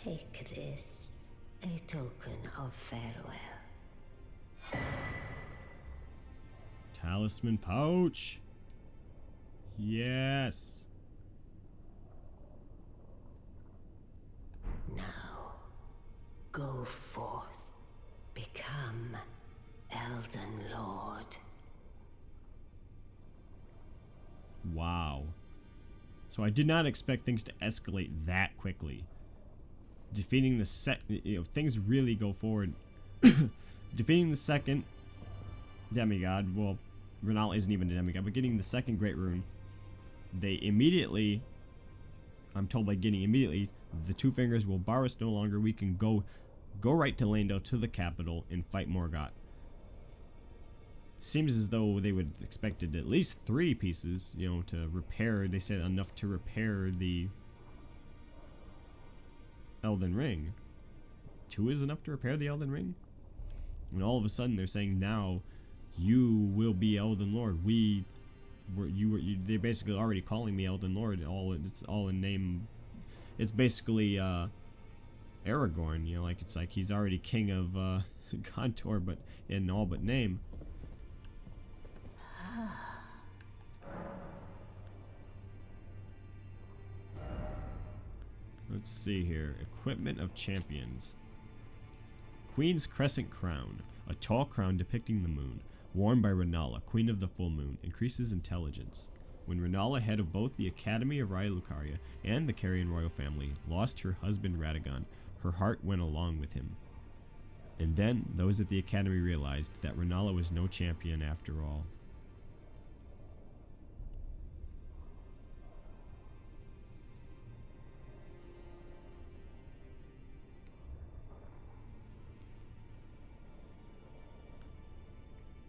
Take this, a token of farewell. Talisman pouch. Yes. Now, go forth. Become Elden Lord. Wow. So I did not expect things to escalate that quickly. Defeating the things really go forward. Defeating the second demigod, well, Renala isn't even a demigod, but getting the second great rune, they immediately, I'm told by getting immediately, the two fingers will bar us no longer. We can go right to Lando, to the capital, and fight Morgoth. Seems as though they would have expected at least 3 pieces, you know, to repair. They said enough to repair the Elden Ring. 2 is enough to repair the Elden Ring? And all of a sudden they're saying now you will be Elden Lord. They're basically already calling me Elden Lord. It's all in name. It's basically Aragorn, you know, it's like he's already king of Gondor, but in all but name. Let's see here. Equipment of champions. Queen's Crescent Crown. A tall crown depicting the moon, worn by Renala, Queen of the Full Moon, increases intelligence. When Renala, head of both the Academy of Raya Lucaria and the Carrion royal family, lost her husband Radagon, her heart went along with him. And then, those at the Academy realized that Renala was no champion after all.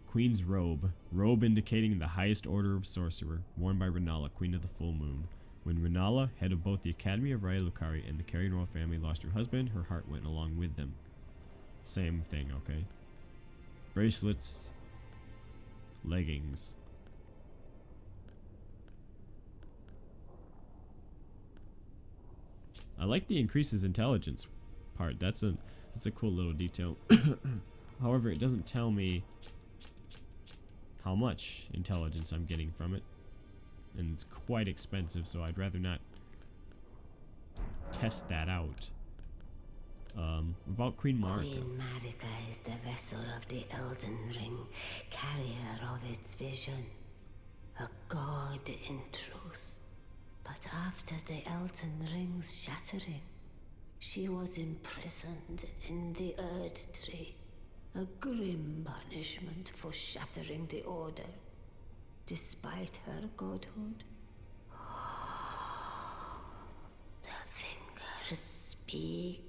Queen's Robe. Robe indicating the highest order of sorcerer, worn by Renala, Queen of the Full Moon. When Renala, head of both the Academy of Raya Lucaria and the Carrion royal family, lost her husband, her heart went along with them. Same thing, okay. Bracelets. Leggings. I like the increases intelligence part. That's a cool little detail. However, it doesn't tell me how much intelligence I'm getting from it, and it's quite expensive, so I'd rather not test that out. About Queen Marika. Queen Marika is the vessel of the Elden Ring, carrier of its vision. A god in truth. But after the Elden Ring's shattering, she was imprisoned in the Erdtree. A grim punishment for shattering the Order, despite her godhood. The fingers speak.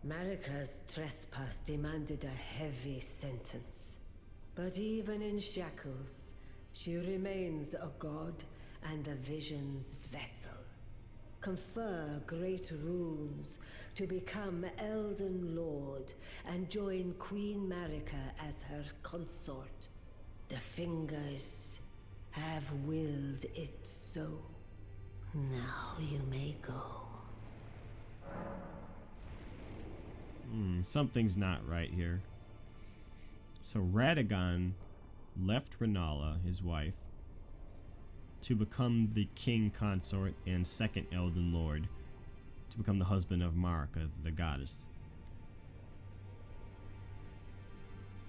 Marika's trespass demanded a heavy sentence. But even in shackles, she remains a god and the vision's vessel. Confer great runes to become Elden Lord and join Queen Marika as her consort. The fingers have willed it so. Now you may go. Something's not right here. So Radagon left Renala, his wife, to become the king consort and second Elden Lord, to become the husband of Marika, the goddess.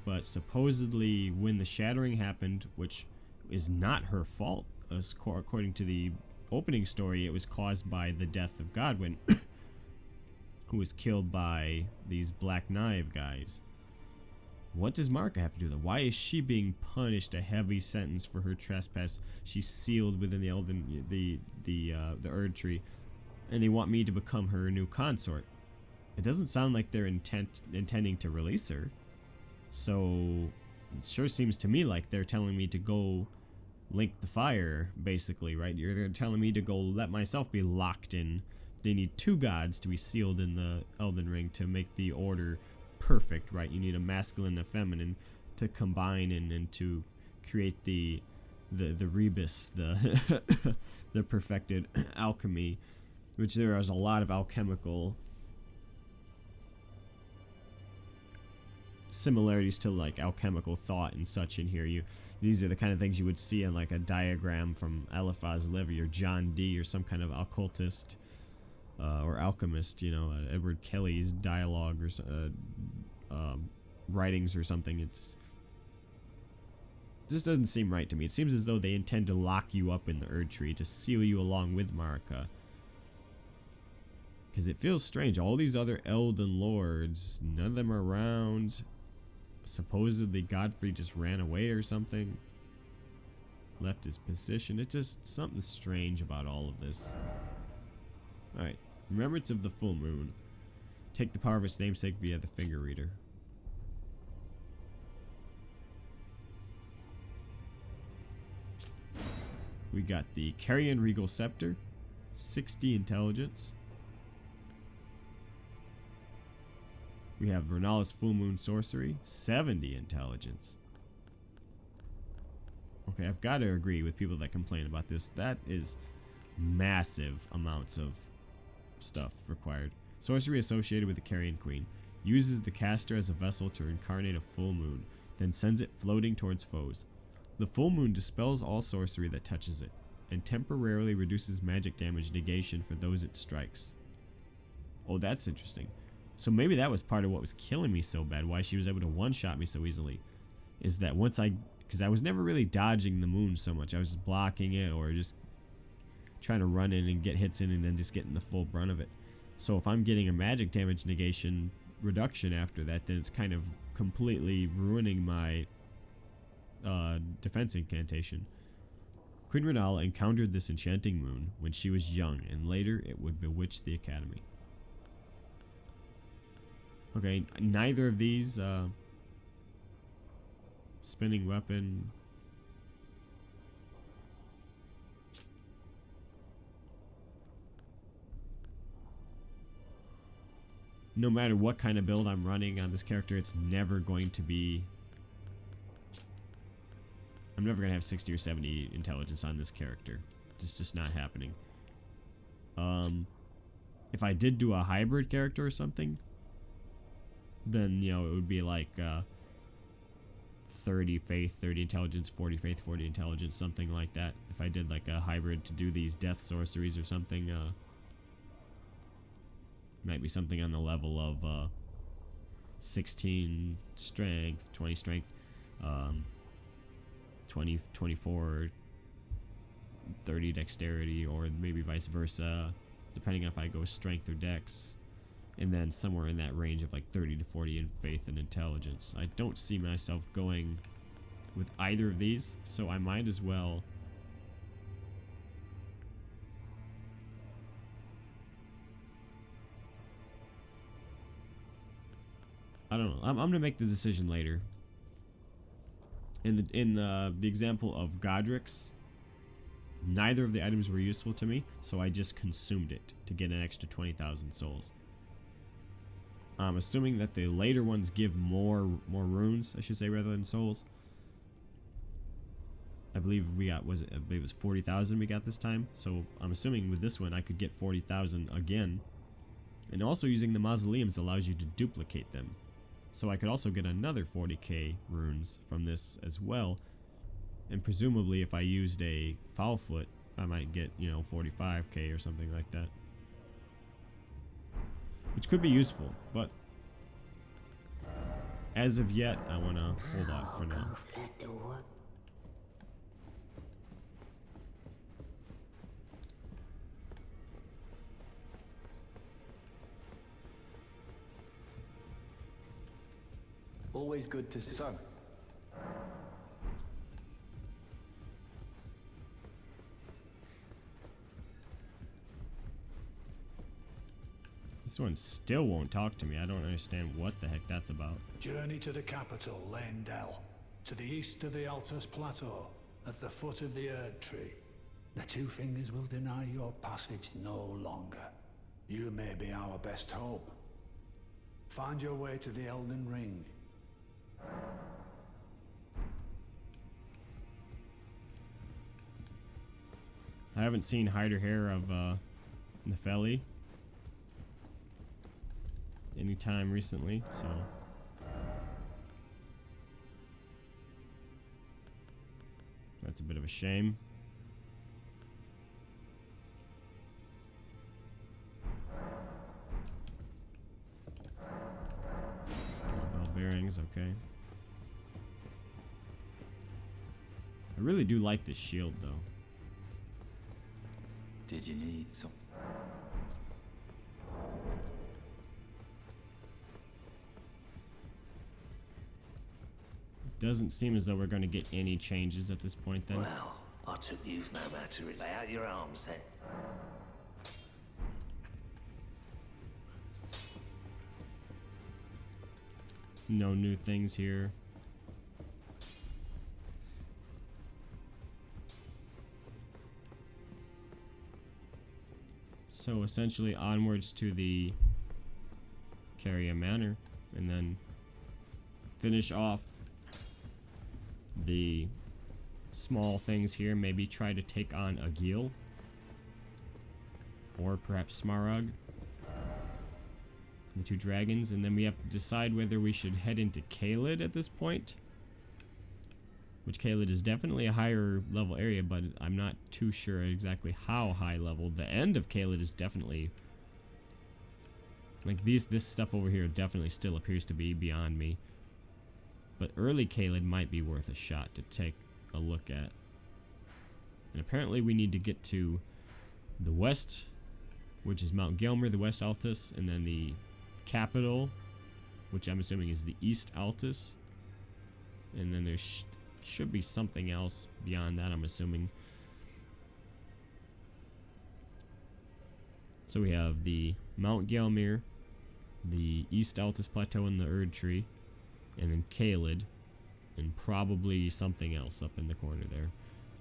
But supposedly when the shattering happened, which is not her fault, according to the opening story, it was caused by the death of Godwyn, who was killed by these Black Knife guys. What does Marika have to do though? Why is she being punished a heavy sentence for her trespass? She's sealed within the Elden, the Erdtree, and they want me to become her new consort. It doesn't sound like they're intending to release her. So it sure seems to me like they're telling me to go link the fire, basically, right? They're telling me to go let myself be locked in. They need two gods to be sealed in the Elden Ring to make the order perfect, right? You need a masculine and a feminine to combine and to create the rebus, the the perfected alchemy, which there is a lot of alchemical similarities to like alchemical thought and such in here. These are the kind of things you would see in like a diagram from Eliphaz Levi or John Dee or some kind of occultist or alchemist, you know, Edward Kelly's dialogue or writings or something. This doesn't seem right to me. It seems as though they intend to lock you up in the Erdtree to seal you along with Marika. Because it feels strange. All these other Elden Lords, none of them are around. Supposedly Godfrey just ran away or something. Left his position. It's just something strange about all of this. Alright. Remembrance of the full moon. Take the power of its namesake via the finger reader. We got the Carrion Regal Scepter. 60 intelligence. We have Renala's Full Moon Sorcery, 70 intelligence. Okay, I've got to agree with people that complain about this. That is massive amounts of stuff required. Sorcery associated with the Carrion Queen. Uses the caster as a vessel to incarnate a full moon, then sends it floating towards foes. The full moon dispels all sorcery that touches it, and temporarily reduces magic damage negation for those it strikes. Oh, that's interesting. So maybe that was part of what was killing me so bad, why she was able to one-shot me so easily. Is that once because I was never really dodging the moon so much. I was just blocking it or just trying to run in and get hits in and then just getting the full brunt of it. So if I'm getting a magic damage negation reduction after that, then it's kind of completely ruining my defense incantation. Queen Renala encountered this enchanting moon when she was young, and later it would bewitch the academy. Okay, neither of these spinning weapon. No matter what kind of build I'm running on this character, it's never going to be... I'm never going to have 60 or 70 intelligence on this character. It's just not happening. if I did do a hybrid character or something, then, you know, it would be like 30 faith, 30 intelligence, 40 faith, 40 intelligence, something like that. If I did like a hybrid to do these death sorceries or something, might be something on the level of 16 strength, 20 strength, 20, 24, 30 dexterity, or maybe vice versa, depending on if I go strength or dex. And then somewhere in that range of like 30 to 40 in faith and intelligence. I don't see myself going with either of these, so I might as well I don't know. I'm gonna make the decision later. In the example of Godric's, neither of the items were useful to me, so I just consumed it to get an extra 20,000 souls. I'm assuming that the later ones give more runes, I should say, rather than souls. I believe we got, I believe it was 40,000 we got this time. So I'm assuming with this one I could get 40,000 again. And also using the mausoleums allows you to duplicate them. So I could also get another 40k runes from this as well. And presumably if I used a foul foot, I might get, you know, 45k or something like that. Which could be useful, but as of yet, I want to hold off for now. Always good to see. So, this one still won't talk to me. I don't understand what the heck that's about. Journey to the capital, Lendell, to the east of the Altus Plateau, at the foot of the Erdtree. The Two Fingers will deny your passage no longer. You may be our best hope. Find your way to the Elden Ring. I haven't seen hide or hair of Nefeli anytime recently, so that's a bit of a shame. Bell bearings, okay. I really do like this shield though. Did you need some? Doesn't seem as though we're going to get any changes at this point then. Well, I took you no matter it. Lay out your arms then. No new things here. So essentially onwards to the Carrier Manor, and then finish off the small things here. Maybe try to take on Agil, or perhaps Smaragd, the two dragons, and then we have to decide whether we should head into Caelid at this point, which Caelid is definitely a higher level area, but I'm not too sure exactly how high level. The end of Caelid is definitely, like, this stuff over here definitely still appears to be beyond me. But early Caelid might be worth a shot to take a look at. And apparently we need to get to the west, which is Mount Gelmir, the West Altus, and then the capital, which I'm assuming is the East Altus. And then there should be something else beyond that, I'm assuming. So we have the Mount Gelmir, the East Altus Plateau and the Erdtree, and then Caelid, and probably something else up in the corner there.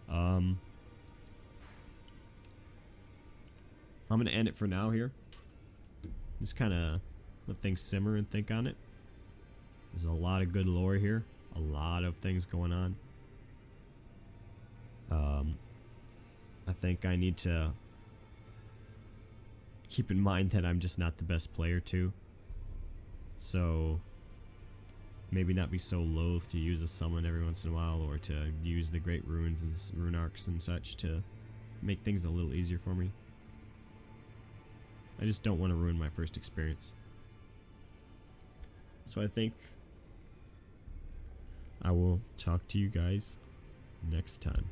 I'm gonna end it for now here. Just kind of let things simmer and think on it. There's a lot of good lore here, a lot of things going on. I think I need to keep in mind that I'm just not the best player too. So maybe not be so loath to use a summon every once in a while, or to use the great runes and rune arcs and such to make things a little easier for me. I just don't want to ruin my first experience. So I think I will talk to you guys next time.